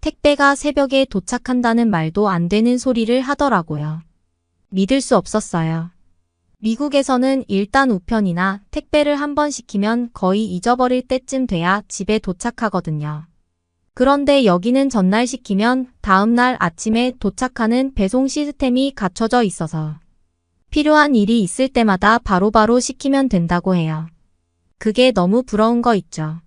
택배가 새벽에 도착한다는 말도 안 되는 소리를 하더라고요. 믿을 수 없었어요. 미국에서는 일단 우편이나 택배를 한번 시키면 거의 잊어버릴 때쯤 돼야 집에 도착하거든요. 그런데 여기는 전날 시키면 다음날 아침에 도착하는 배송 시스템이 갖춰져 있어서 필요한 일이 있을 때마다 바로바로 시키면 된다고 해요. 그게 너무 부러운 거 있죠.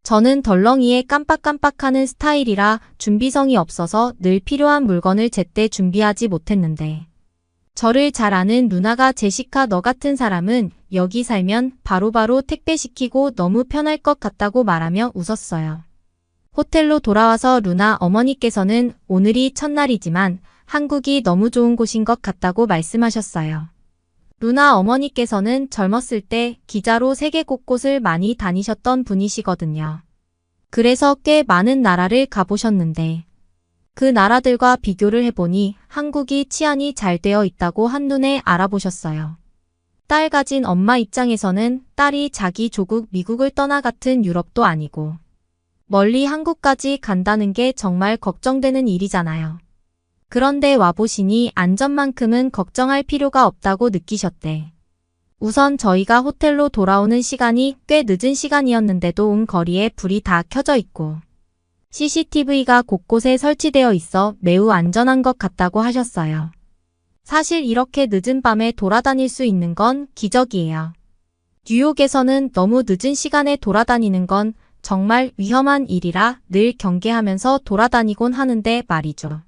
저는 덜렁이에 깜빡깜빡하는 스타일이라 준비성이 없어서 늘 필요한 물건을 제때 준비하지 못했는데 저를 잘 아는 누나가 제시카 너 같은 사람은 여기 살면 바로바로 택배시키고 너무 편할 것 같다고 말하며 웃었어요. 호텔로 돌아와서 루나 어머니께서는 오늘이 첫날이지만 한국이 너무 좋은 곳인 것 같다고 말씀하셨어요. 루나 어머니께서는 젊었을 때 기자로 세계 곳곳을 많이 다니셨던 분이시거든요. 그래서 꽤 많은 나라를 가보셨는데 그 나라들과 비교를 해보니 한국이 치안이 잘 되어 있다고 한눈에 알아보셨어요. 딸 가진 엄마 입장에서는 딸이 자기 조국 미국을 떠나 같은 유럽도 아니고 멀리 한국까지 간다는 게 정말 걱정되는 일이잖아요. 그런데 와보시니 안전만큼은 걱정할 필요가 없다고 느끼셨대. 우선 저희가 호텔로 돌아오는 시간이 꽤 늦은 시간이었는데도 온 거리에 불이 다 켜져 있고 CCTV가 곳곳에 설치되어 있어 매우 안전한 것 같다고 하셨어요. 사실 이렇게 늦은 밤에 돌아다닐 수 있는 건 기적이에요. 뉴욕에서는 너무 늦은 시간에 돌아다니는 건 정말 위험한 일이라 늘 경계하면서 돌아다니곤 하는데 말이죠.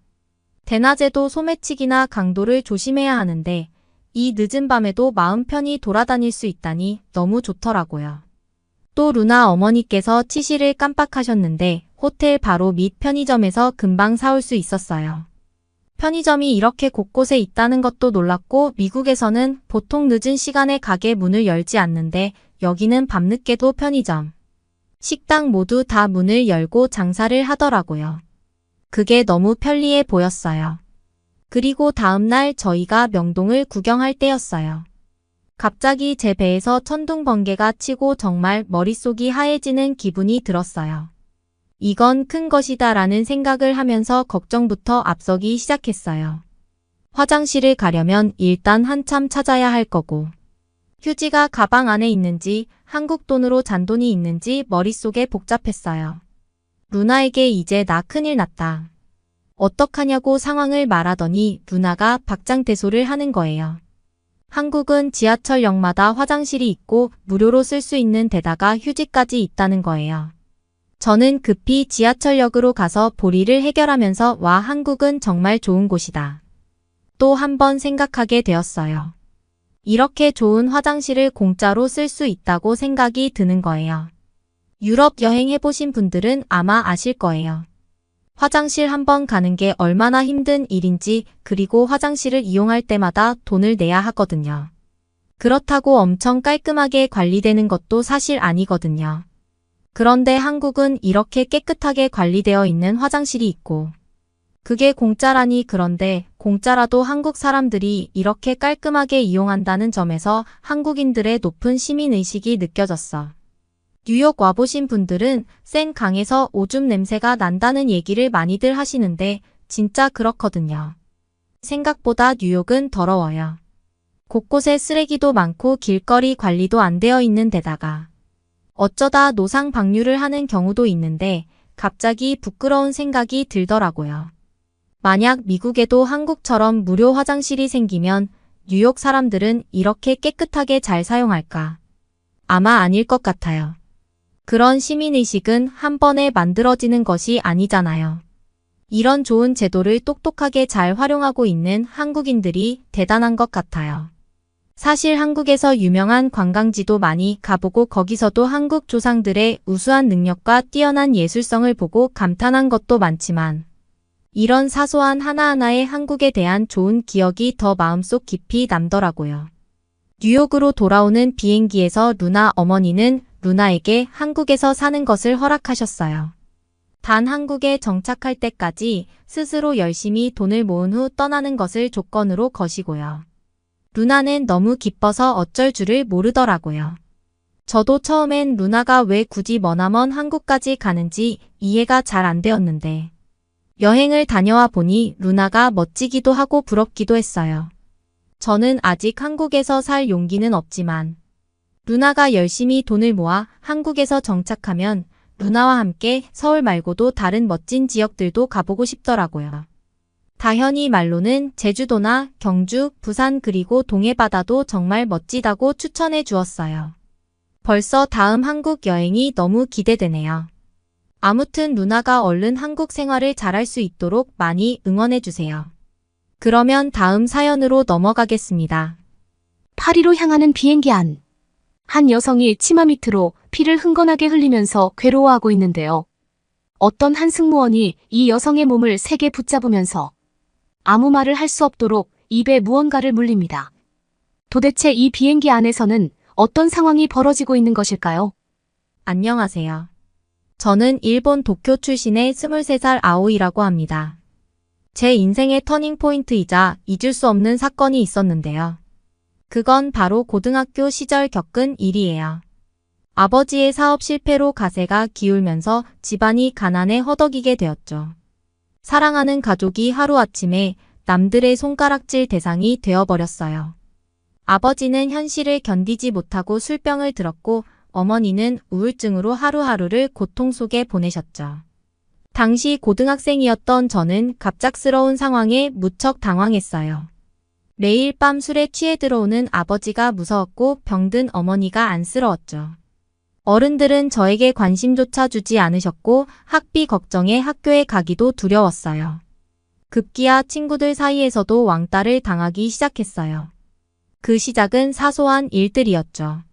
대낮에도 소매치기나 강도를 조심해야 하는데 이 늦은 밤에도 마음 편히 돌아다닐 수 있다니 너무 좋더라고요. 또 루나 어머니께서 치실을 깜빡하셨는데 호텔 바로 밑 편의점에서 금방 사올 수 있었어요. 편의점이 이렇게 곳곳에 있다는 것도 놀랐고 미국에서는 보통 늦은 시간에 가게 문을 열지 않는데 여기는 밤늦게도 편의점 식당 모두 다 문을 열고 장사를 하더라고요. 그게 너무 편리해 보였어요. 그리고 다음날 저희가 명동을 구경할 때였어요. 갑자기 제 배에서 천둥 번개가 치고 정말 머릿속이 하얘지는 기분이 들었어요. 이건 큰 것이다 라는 생각을 하면서 걱정부터 앞서기 시작했어요. 화장실을 가려면 일단 한참 찾아야 할 거고, 휴지가 가방 안에 있는지 한국 돈으로 잔돈이 있는지 머릿속에 복잡했어요. 루나에게 이제 나 큰일 났다. 어떡하냐고 상황을 말하더니 루나가 박장대소를 하는 거예요. 한국은 지하철역마다 화장실이 있고 무료로 쓸 수 있는 데다가 휴지까지 있다는 거예요. 저는 급히 지하철역으로 가서 보리를 해결하면서 와, 한국은 정말 좋은 곳이다. 또 한 번 생각하게 되었어요. 이렇게 좋은 화장실을 공짜로 쓸 수 있다고 생각이 드는 거예요. 유럽 여행해보신 분들은 아마 아실 거예요. 화장실 한 번 가는 게 얼마나 힘든 일인지, 그리고 화장실을 이용할 때마다 돈을 내야 하거든요. 그렇다고 엄청 깔끔하게 관리되는 것도 사실 아니거든요. 그런데 한국은 이렇게 깨끗하게 관리되어 있는 화장실이 있고, 그게 공짜라니. 그런데 공짜라도 한국 사람들이 이렇게 깔끔하게 이용한다는 점에서 한국인들의 높은 시민의식이 느껴졌어. 뉴욕 와보신 분들은 센 강에서 오줌 냄새가 난다는 얘기를 많이들 하시는데 진짜 그렇거든요. 생각보다 뉴욕은 더러워요. 곳곳에 쓰레기도 많고 길거리 관리도 안 되어 있는 데다가 어쩌다 노상 방류를 하는 경우도 있는데 갑자기 부끄러운 생각이 들더라고요. 만약 미국에도 한국처럼 무료 화장실이 생기면 뉴욕 사람들은 이렇게 깨끗하게 잘 사용할까? 아마 아닐 것 같아요. 그런 시민의식은 한 번에 만들어지는 것이 아니잖아요. 이런 좋은 제도를 똑똑하게 잘 활용하고 있는 한국인들이 대단한 것 같아요. 사실 한국에서 유명한 관광지도 많이 가보고 거기서도 한국 조상들의 우수한 능력과 뛰어난 예술성을 보고 감탄한 것도 많지만 이런 사소한 하나하나의 한국에 대한 좋은 기억이 더 마음속 깊이 남더라고요. 뉴욕으로 돌아오는 비행기에서 루나 어머니는 루나에게 한국에서 사는 것을 허락하셨어요. 단 한국에 정착할 때까지 스스로 열심히 돈을 모은 후 떠나는 것을 조건으로 거시고요. 루나는 너무 기뻐서 어쩔 줄을 모르더라고요. 저도 처음엔 루나가 왜 굳이 머나먼 한국까지 가는지 이해가 잘 안 되었는데 여행을 다녀와 보니 루나가 멋지기도 하고 부럽기도 했어요. 저는 아직 한국에서 살 용기는 없지만 루나가 열심히 돈을 모아 한국에서 정착하면 루나와 함께 서울 말고도 다른 멋진 지역들도 가보고 싶더라고요. 다현이 말로는 제주도나 경주, 부산 그리고 동해바다도 정말 멋지다고 추천해 주었어요. 벌써 다음 한국 여행이 너무 기대되네요. 아무튼 루나가 얼른 한국 생활을 잘할 수 있도록 많이 응원해 주세요. 그러면 다음 사연으로 넘어가겠습니다. 파리로 향하는 비행기 안. 한 여성이 치마 밑으로 피를 흥건하게 흘리면서 괴로워하고 있는데요. 어떤 한 승무원이 이 여성의 몸을 세게 붙잡으면서 아무 말을 할 수 없도록 입에 무언가를 물립니다. 도대체 이 비행기 안에서는 어떤 상황이 벌어지고 있는 것일까요? 안녕하세요. 저는 일본 도쿄 출신의 23살 아오이라고 합니다. 제 인생의 터닝포인트이자 잊을 수 없는 사건이 있었는데요. 그건 바로 고등학교 시절 겪은 일이에요. 아버지의 사업 실패로 가세가 기울면서 집안이 가난에 허덕이게 되었죠. 사랑하는 가족이 하루아침에 남들의 손가락질 대상이 되어버렸어요. 아버지는 현실을 견디지 못하고 술병을 들었고 어머니는 우울증으로 하루하루를 고통 속에 보내셨죠. 당시 고등학생이었던 저는 갑작스러운 상황에 무척 당황했어요. 매일 밤 술에 취해 들어오는 아버지가 무서웠고 병든 어머니가 안쓰러웠죠. 어른들은 저에게 관심조차 주지 않으셨고 학비 걱정에 학교에 가기도 두려웠어요. 급기야 친구들 사이에서도 왕따를 당하기 시작했어요. 그 시작은 사소한 일들이었죠.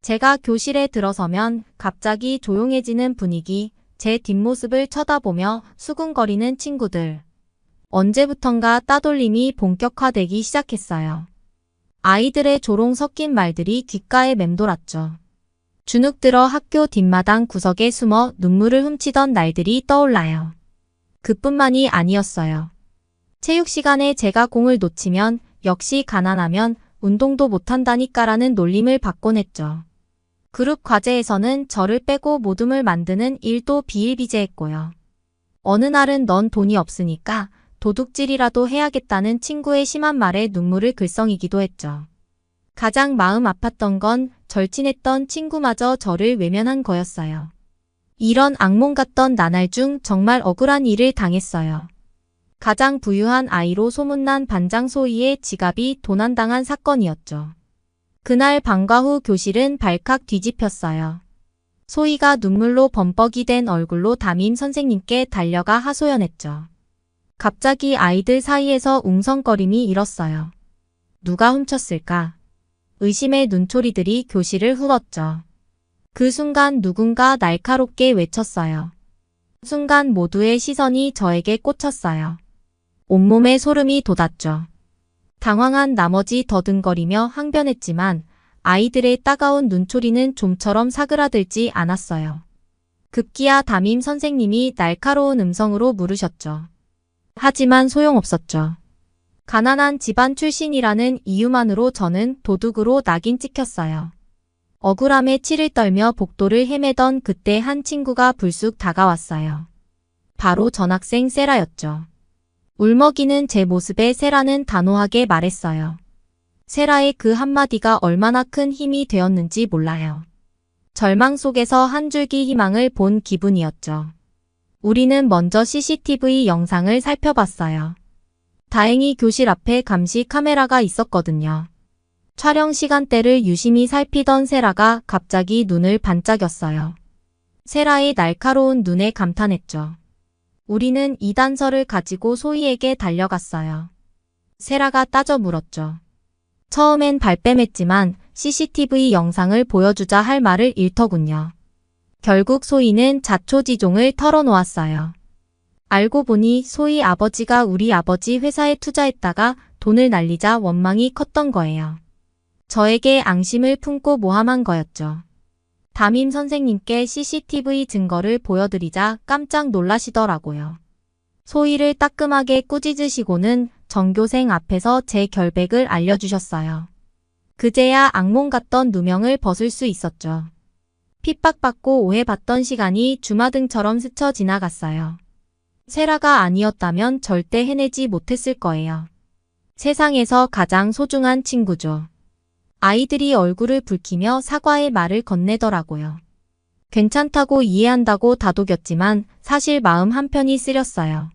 제가 교실에 들어서면 갑자기 조용해지는 분위기, 제 뒷모습을 쳐다보며 수군거리는 친구들. 언제부턴가 따돌림이 본격화되기 시작했어요. 아이들의 조롱 섞인 말들이 귓가에 맴돌았죠. 주눅 들어 학교 뒷마당 구석에 숨어 눈물을 훔치던 날들이 떠올라요. 그뿐만이 아니었어요. 체육 시간에 제가 공을 놓치면 역시 가난하면 운동도 못한다니까라는 놀림을 받곤 했죠. 그룹 과제에서는 저를 빼고 모둠을 만드는 일도 비일비재했고요. 어느 날은 넌 돈이 없으니까 도둑질이라도 해야겠다는 친구의 심한 말에 눈물을 글썽이기도 했죠. 가장 마음 아팠던 건 절친했던 친구마저 저를 외면한 거였어요. 이런 악몽 같던 나날 중 정말 억울한 일을 당했어요. 가장 부유한 아이로 소문난 반장 소희의 지갑이 도난당한 사건이었죠. 그날 방과 후 교실은 발칵 뒤집혔어요. 소희가 눈물로 범벅이 된 얼굴로 담임 선생님께 달려가 하소연했죠. 갑자기 아이들 사이에서 웅성거림이 일었어요. 누가 훔쳤을까? 의심의 눈초리들이 교실을 흘렀죠. 그 순간 누군가 날카롭게 외쳤어요. 순간 모두의 시선이 저에게 꽂혔어요. 온몸에 소름이 돋았죠. 당황한 나머지 더듬거리며 항변했지만 아이들의 따가운 눈초리는 좀처럼 사그라들지 않았어요. 급기야 담임 선생님이 날카로운 음성으로 물으셨죠. 하지만 소용없었죠. 가난한 집안 출신이라는 이유만으로 저는 도둑으로 낙인 찍혔어요. 억울함에 치를 떨며 복도를 헤매던 그때 한 친구가 불쑥 다가왔어요. 바로 전학생 세라였죠. 울먹이는 제 모습에 세라는 단호하게 말했어요. 세라의 그 한마디가 얼마나 큰 힘이 되었는지 몰라요. 절망 속에서 한 줄기 희망을 본 기분이었죠. 우리는 먼저 CCTV 영상을 살펴봤어요. 다행히 교실 앞에 감시 카메라가 있었거든요. 촬영 시간대를 유심히 살피던 세라가 갑자기 눈을 반짝였어요. 세라의 날카로운 눈에 감탄했죠. 우리는 이 단서를 가지고 소희에게 달려갔어요. 세라가 따져 물었죠. 처음엔 발뺌했지만 CCTV 영상을 보여주자 할 말을 잃더군요. 결국 소희는 자초지종을 털어놓았어요. 알고 보니 소희 아버지가 우리 아버지 회사에 투자했다가 돈을 날리자 원망이 컸던 거예요. 저에게 앙심을 품고 모함한 거였죠. 담임 선생님께 CCTV 증거를 보여드리자 깜짝 놀라시더라고요. 소희를 따끔하게 꾸짖으시고는 전교생 앞에서 제 결백을 알려주셨어요. 그제야 악몽 같던 누명을 벗을 수 있었죠. 핍박받고 오해받던 시간이 주마등처럼 스쳐 지나갔어요. 세라가 아니었다면 절대 해내지 못했을 거예요. 세상에서 가장 소중한 친구죠. 아이들이 얼굴을 붉히며 사과의 말을 건네더라고요. 괜찮다고 이해한다고 다독였지만 사실 마음 한편이 쓰렸어요.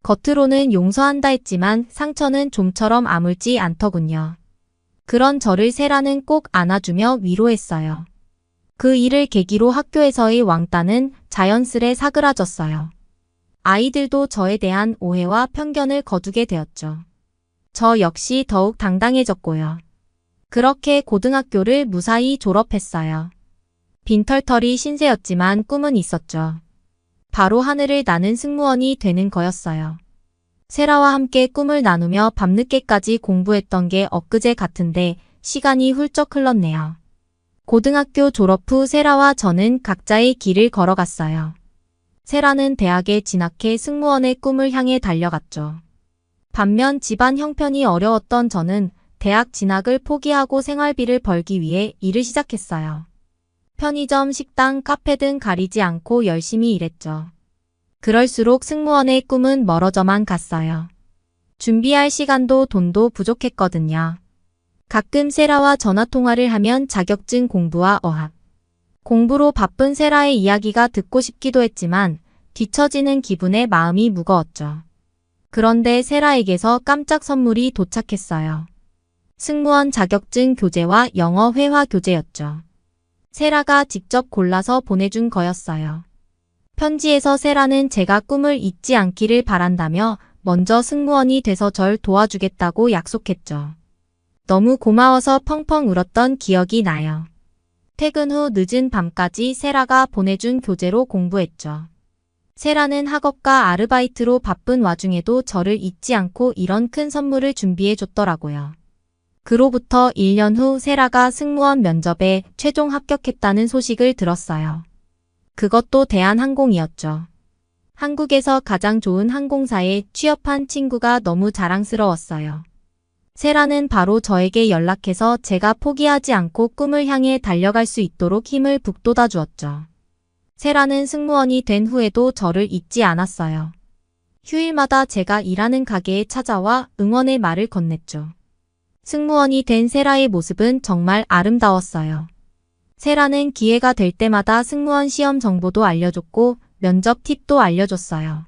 겉으로는 용서한다 했지만 상처는 좀처럼 아물지 않더군요. 그런 저를 세라는 꼭 안아주며 위로했어요. 그 일을 계기로 학교에서의 왕따는 자연스레 사그라졌어요. 아이들도 저에 대한 오해와 편견을 거두게 되었죠. 저 역시 더욱 당당해졌고요. 그렇게 고등학교를 무사히 졸업했어요. 빈털터리 신세였지만 꿈은 있었죠. 바로 하늘을 나는 승무원이 되는 거였어요. 세라와 함께 꿈을 나누며 밤늦게까지 공부했던 게 엊그제 같은데 시간이 훌쩍 흘렀네요. 고등학교 졸업 후 세라와 저는 각자의 길을 걸어갔어요. 세라는 대학에 진학해 승무원의 꿈을 향해 달려갔죠. 반면 집안 형편이 어려웠던 저는 대학 진학을 포기하고 생활비를 벌기 위해 일을 시작했어요. 편의점, 식당, 카페 등 가리지 않고 열심히 일했죠. 그럴수록 승무원의 꿈은 멀어져만 갔어요. 준비할 시간도 돈도 부족했거든요. 가끔 세라와 전화통화를 하면 자격증 공부와 어학, 공부로 바쁜 세라의 이야기가 듣고 싶기도 했지만 뒤처지는 기분에 마음이 무거웠죠. 그런데 세라에게서 깜짝 선물이 도착했어요. 승무원 자격증 교재와 영어 회화 교재였죠. 세라가 직접 골라서 보내준 거였어요. 편지에서 세라는 제가 꿈을 잊지 않기를 바란다며 먼저 승무원이 돼서 절 도와주겠다고 약속했죠. 너무 고마워서 펑펑 울었던 기억이 나요. 퇴근 후 늦은 밤까지 세라가 보내준 교재로 공부했죠. 세라는 학업과 아르바이트로 바쁜 와중에도 저를 잊지 않고 이런 큰 선물을 준비해 줬더라고요. 그로부터 1년 후 세라가 승무원 면접에 최종 합격했다는 소식을 들었어요. 그것도 대한항공이었죠. 한국에서 가장 좋은 항공사에 취업한 친구가 너무 자랑스러웠어요. 세라는 바로 저에게 연락해서 제가 포기하지 않고 꿈을 향해 달려갈 수 있도록 힘을 북돋아 주었죠. 세라는 승무원이 된 후에도 저를 잊지 않았어요. 휴일마다 제가 일하는 가게에 찾아와 응원의 말을 건넸죠. 승무원이 된 세라의 모습은 정말 아름다웠어요. 세라는 기회가 될 때마다 승무원 시험 정보도 알려줬고 면접 팁도 알려줬어요.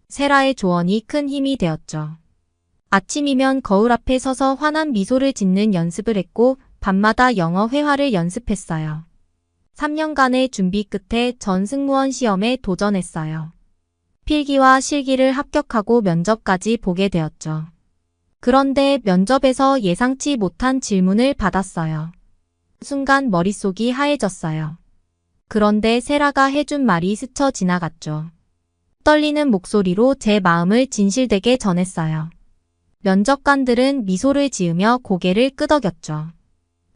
세라의 조언이 큰 힘이 되었죠. 아침이면 거울 앞에 서서 환한 미소를 짓는 연습을 했고 밤마다 영어 회화를 연습했어요. 3년간의 준비 끝에 전 승무원 시험에 도전했어요. 필기와 실기를 합격하고 면접까지 보게 되었죠. 그런데 면접에서 예상치 못한 질문을 받았어요. 순간 머릿속이 하얘졌어요. 그런데 세라가 해준 말이 스쳐 지나갔죠. 떨리는 목소리로 제 마음을 진실되게 전했어요. 면접관들은 미소를 지으며 고개를 끄덕였죠.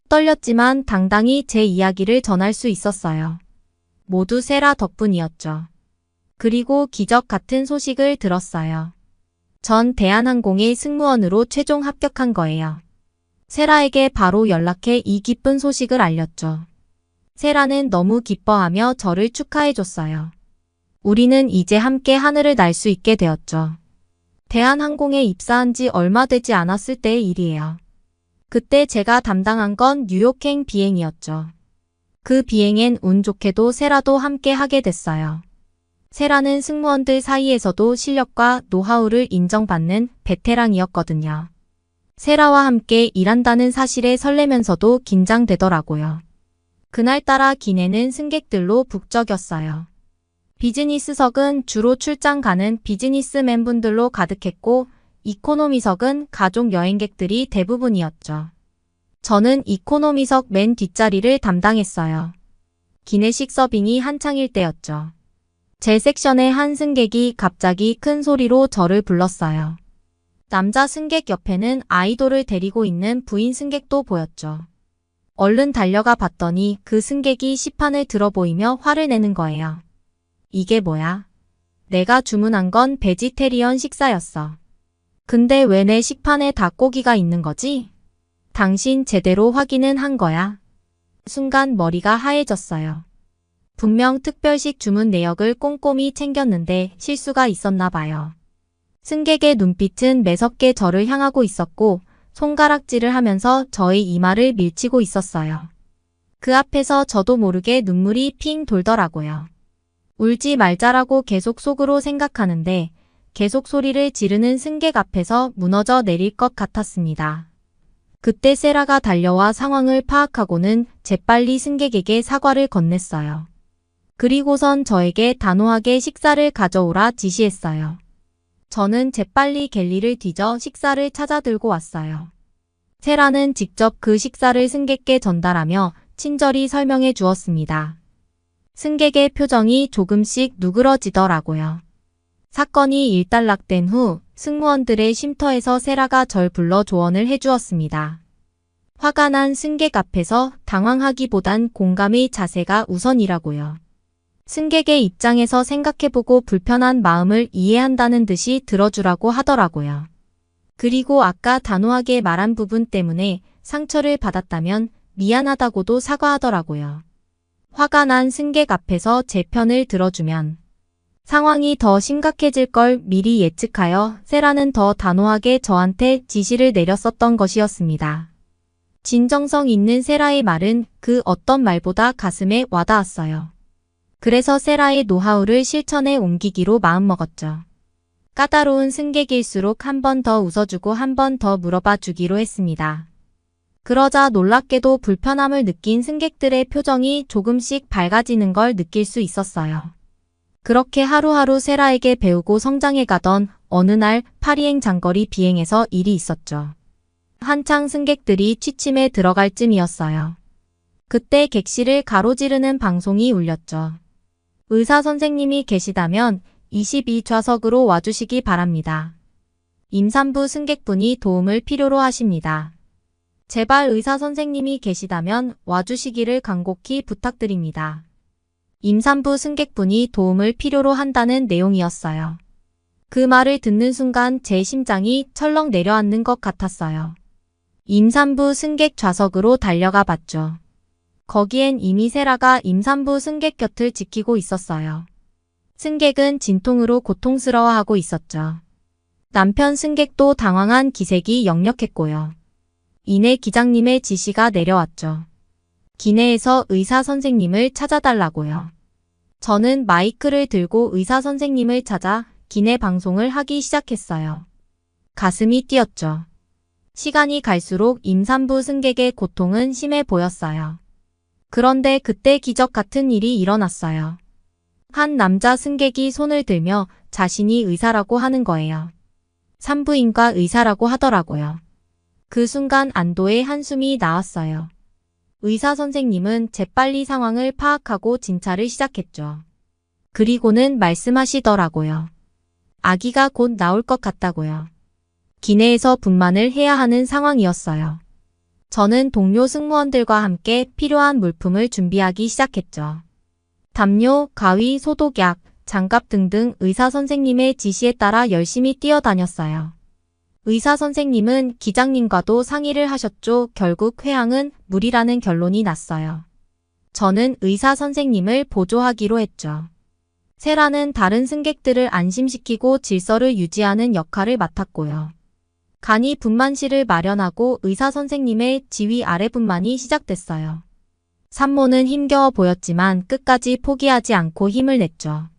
떨렸지만 당당히 제 이야기를 전할 수 있었어요. 모두 세라 덕분이었죠. 그리고 기적 같은 소식을 들었어요. 전 대한항공의 승무원으로 최종 합격한 거예요. 세라에게 바로 연락해 이 기쁜 소식을 알렸죠. 세라는 너무 기뻐하며 저를 축하해줬어요. 우리는 이제 함께 하늘을 날 수 있게 되었죠. 대한항공에 입사한 지 얼마 되지 않았을 때의 일이에요. 그때 제가 담당한 건 뉴욕행 비행이었죠. 그 비행엔 운 좋게도 세라도 함께 하게 됐어요. 세라는 승무원들 사이에서도 실력과 노하우를 인정받는 베테랑이었거든요. 세라와 함께 일한다는 사실에 설레면서도 긴장되더라고요. 그날따라 기내는 승객들로 북적였어요. 비즈니스석은 주로 출장 가는 비즈니스맨분들로 가득했고 이코노미석은 가족 여행객들이 대부분이었죠. 저는 이코노미석 맨 뒷자리를 담당했어요. 기내식 서빙이 한창일 때였죠. 제 섹션의 한 승객이 갑자기 큰 소리로 저를 불렀어요. 남자 승객 옆에는 아이돌을 데리고 있는 부인 승객도 보였죠. 얼른 달려가 봤더니 그 승객이 시판을 들어 보이며 화를 내는 거예요. 이게 뭐야? 내가 주문한 건 베지테리언 식사였어. 근데 왜 내 식판에 닭고기가 있는 거지? 당신 제대로 확인은 한 거야? 순간 머리가 하얘졌어요. 분명 특별식 주문 내역을 꼼꼼히 챙겼는데 실수가 있었나 봐요. 승객의 눈빛은 매섭게 저를 향하고 있었고 손가락질을 하면서 저의 이마를 밀치고 있었어요. 그 앞에서 저도 모르게 눈물이 핑 돌더라고요. 울지 말자라고 계속 속으로 생각하는데 계속 소리를 지르는 승객 앞에서 무너져 내릴 것 같았습니다. 그때 세라가 달려와 상황을 파악하고는 재빨리 승객에게 사과를 건넸어요. 그리고선 저에게 단호하게 식사를 가져오라 지시했어요. 저는 재빨리 갤리를 뒤져 식사를 찾아 들고 왔어요. 세라는 직접 그 식사를 승객께 전달하며 친절히 설명해 주었습니다. 승객의 표정이 조금씩 누그러지더라고요. 사건이 일단락된 후 승무원들의 쉼터에서 세라가 절 불러 조언을 해주었습니다. 화가 난 승객 앞에서 당황하기보단 공감의 자세가 우선이라고요. 승객의 입장에서 생각해보고 불편한 마음을 이해한다는 듯이 들어주라고 하더라고요. 그리고 아까 단호하게 말한 부분 때문에 상처를 받았다면 미안하다고도 사과하더라고요. 화가 난 승객 앞에서 제 편을 들어주면 상황이 더 심각해질 걸 미리 예측하여 세라는 더 단호하게 저한테 지시를 내렸었던 것이었습니다. 진정성 있는 세라의 말은 그 어떤 말보다 가슴에 와닿았어요. 그래서 세라의 노하우를 실천에 옮기기로 마음먹었죠. 까다로운 승객일수록 한 번 더 웃어주고 한 번 더 물어봐 주기로 했습니다. 그러자 놀랍게도 불편함을 느낀 승객들의 표정이 조금씩 밝아지는 걸 느낄 수 있었어요. 그렇게 하루하루 세라에게 배우고 성장해가던 어느 날 파리행 장거리 비행에서 일이 있었죠. 한창 승객들이 취침에 들어갈 쯤이었어요. 그때 객실을 가로지르는 방송이 울렸죠. 의사 선생님이 계시다면 22좌석으로 와주시기 바랍니다. 임산부 승객분이 도움을 필요로 하십니다. 제발 의사 선생님이 계시다면 와주시기를 간곡히 부탁드립니다. 임산부 승객분이 도움을 필요로 한다는 내용이었어요. 그 말을 듣는 순간 제 심장이 철렁 내려앉는 것 같았어요. 임산부 승객 좌석으로 달려가 봤죠. 거기엔 이미 세라가 임산부 승객 곁을 지키고 있었어요. 승객은 진통으로 고통스러워하고 있었죠. 남편 승객도 당황한 기색이 역력했고요. 이내 기장님의 지시가 내려왔죠. 기내에서 의사 선생님을 찾아달라고요. 저는 마이크를 들고 의사 선생님을 찾아 기내 방송을 하기 시작했어요. 가슴이 뛰었죠. 시간이 갈수록 임산부 승객의 고통은 심해 보였어요. 그런데 그때 기적 같은 일이 일어났어요. 한 남자 승객이 손을 들며 자신이 의사라고 하는 거예요. 산부인과 의사라고 하더라고요. 그 순간 안도의 한숨이 나왔어요. 의사 선생님은 재빨리 상황을 파악하고 진찰을 시작했죠. 그리고는 말씀하시더라고요. 아기가 곧 나올 것 같다고요. 기내에서 분만을 해야 하는 상황이었어요. 저는 동료 승무원들과 함께 필요한 물품을 준비하기 시작했죠. 담요, 가위, 소독약, 장갑 등등 의사 선생님의 지시에 따라 열심히 뛰어다녔어요. 의사 선생님은 기장님과도 상의를 하셨죠. 결국 회항은 무리라는 결론이 났어요. 저는 의사 선생님을 보조하기로 했죠. 세라는 다른 승객들을 안심시키고 질서를 유지하는 역할을 맡았고요. 간이 분만실을 마련하고 의사 선생님의 지휘 아래 분만이 시작됐어요. 산모는 힘겨워 보였지만 끝까지 포기하지 않고 힘을 냈죠.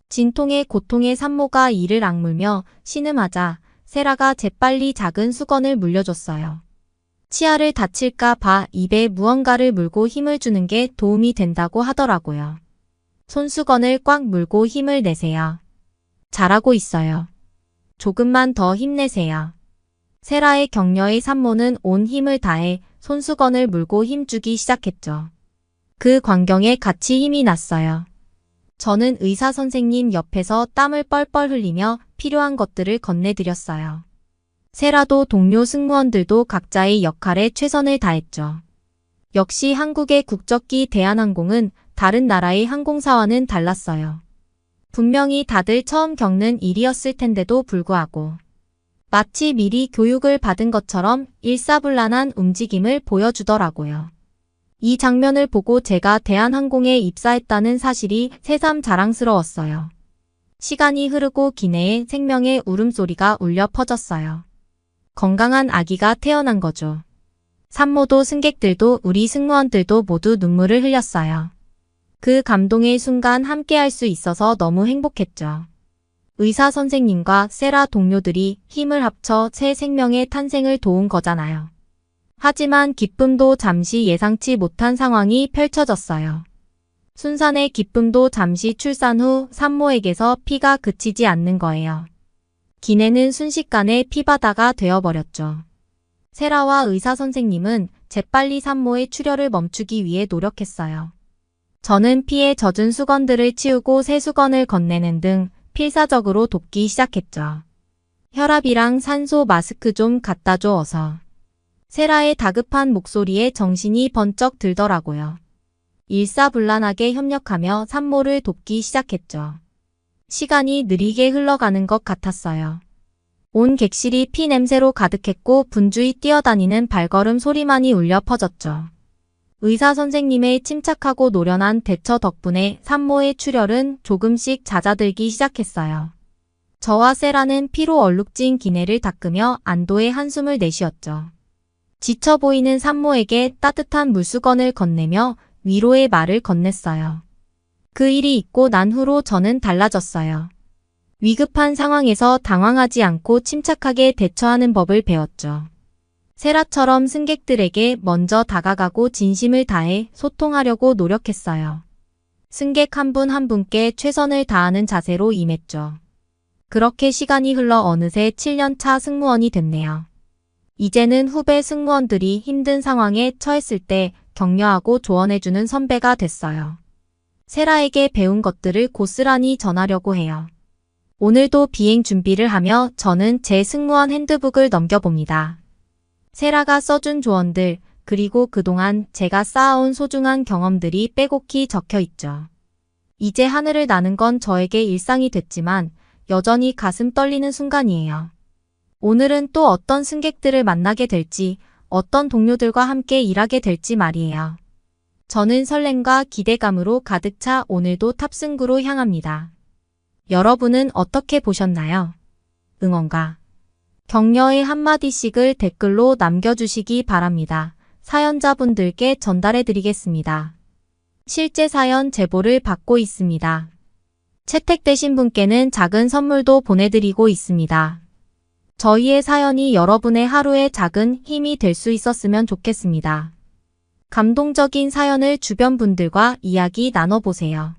진통에 고통의 산모가 이를 악물며 신음하자 세라가 재빨리 작은 수건을 물려줬어요. 치아를 다칠까 봐 입에 무언가를 물고 힘을 주는 게 도움이 된다고 하더라고요. 손수건을 꽉 물고 힘을 내세요. 잘하고 있어요. 조금만 더 힘내세요. 세라의 격려에 산모는 온 힘을 다해 손수건을 물고 힘주기 시작했죠. 그 광경에 같이 힘이 났어요. 저는 의사 선생님 옆에서 땀을 뻘뻘 흘리며 필요한 것들을 건네드렸어요. 세라도 동료 승무원들도 각자의 역할에 최선을 다했죠. 역시 한국의 국적기 대한항공은 다른 나라의 항공사와는 달랐어요. 분명히 다들 처음 겪는 일이었을 텐데도 불구하고 마치 미리 교육을 받은 것처럼 일사불란한 움직임을 보여주더라고요. 이 장면을 보고 제가 대한항공에 입사했다는 사실이 새삼 자랑스러웠어요. 시간이 흐르고 기내에 생명의 울음소리가 울려 퍼졌어요. 건강한 아기가 태어난 거죠. 산모도 승객들도 우리 승무원들도 모두 눈물을 흘렸어요. 그 감동의 순간 함께할 수 있어서 너무 행복했죠. 의사 선생님과 세라 동료들이 힘을 합쳐 새 생명의 탄생을 도운 거잖아요. 하지만 기쁨도 잠시 예상치 못한 상황이 펼쳐졌어요. 순산의 기쁨도 잠시 출산 후 산모에게서 피가 그치지 않는 거예요. 기내는 순식간에 피바다가 되어버렸죠. 세라와 의사 선생님은 재빨리 산모의 출혈을 멈추기 위해 노력했어요. 저는 피에 젖은 수건들을 치우고 새 수건을 건네는 등 필사적으로 돕기 시작했죠. 혈압이랑 산소 마스크 좀 갖다 줘 어서. 세라의 다급한 목소리에 정신이 번쩍 들더라고요. 일사불란하게 협력하며 산모를 돕기 시작했죠. 시간이 느리게 흘러가는 것 같았어요. 온 객실이 피 냄새로 가득했고 분주히 뛰어다니는 발걸음 소리만이 울려 퍼졌죠. 의사 선생님의 침착하고 노련한 대처 덕분에 산모의 출혈은 조금씩 잦아들기 시작했어요. 저와 세라는 피로 얼룩진 기내를 닦으며 안도의 한숨을 내쉬었죠. 지쳐 보이는 산모에게 따뜻한 물수건을 건네며 위로의 말을 건넸어요. 그 일이 있고 난 후로 저는 달라졌어요. 위급한 상황에서 당황하지 않고 침착하게 대처하는 법을 배웠죠. 세라처럼 승객들에게 먼저 다가가고 진심을 다해 소통하려고 노력했어요. 승객 한 분 한 분께 최선을 다하는 자세로 임했죠. 그렇게 시간이 흘러 어느새 7년차 승무원이 됐네요. 이제는 후배 승무원들이 힘든 상황에 처했을 때 격려하고 조언해주는 선배가 됐어요. 세라에게 배운 것들을 고스란히 전하려고 해요. 오늘도 비행 준비를 하며 저는 제 승무원 핸드북을 넘겨봅니다. 세라가 써준 조언들, 그리고 그동안 제가 쌓아온 소중한 경험들이 빼곡히 적혀 있죠. 이제 하늘을 나는 건 저에게 일상이 됐지만 여전히 가슴 떨리는 순간이에요. 오늘은 또 어떤 승객들을 만나게 될지, 어떤 동료들과 함께 일하게 될지 말이에요. 저는 설렘과 기대감으로 가득 차 오늘도 탑승구로 향합니다. 여러분은 어떻게 보셨나요? 응원과 격려의 한마디씩을 댓글로 남겨주시기 바랍니다. 사연자분들께 전달해드리겠습니다. 실제 사연 제보를 받고 있습니다. 채택되신 분께는 작은 선물도 보내드리고 있습니다. 저희의 사연이 여러분의 하루에 작은 힘이 될 수 있었으면 좋겠습니다. 감동적인 사연을 주변 분들과 이야기 나눠보세요.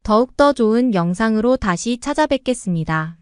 더욱더 좋은 영상으로 다시 찾아뵙겠습니다.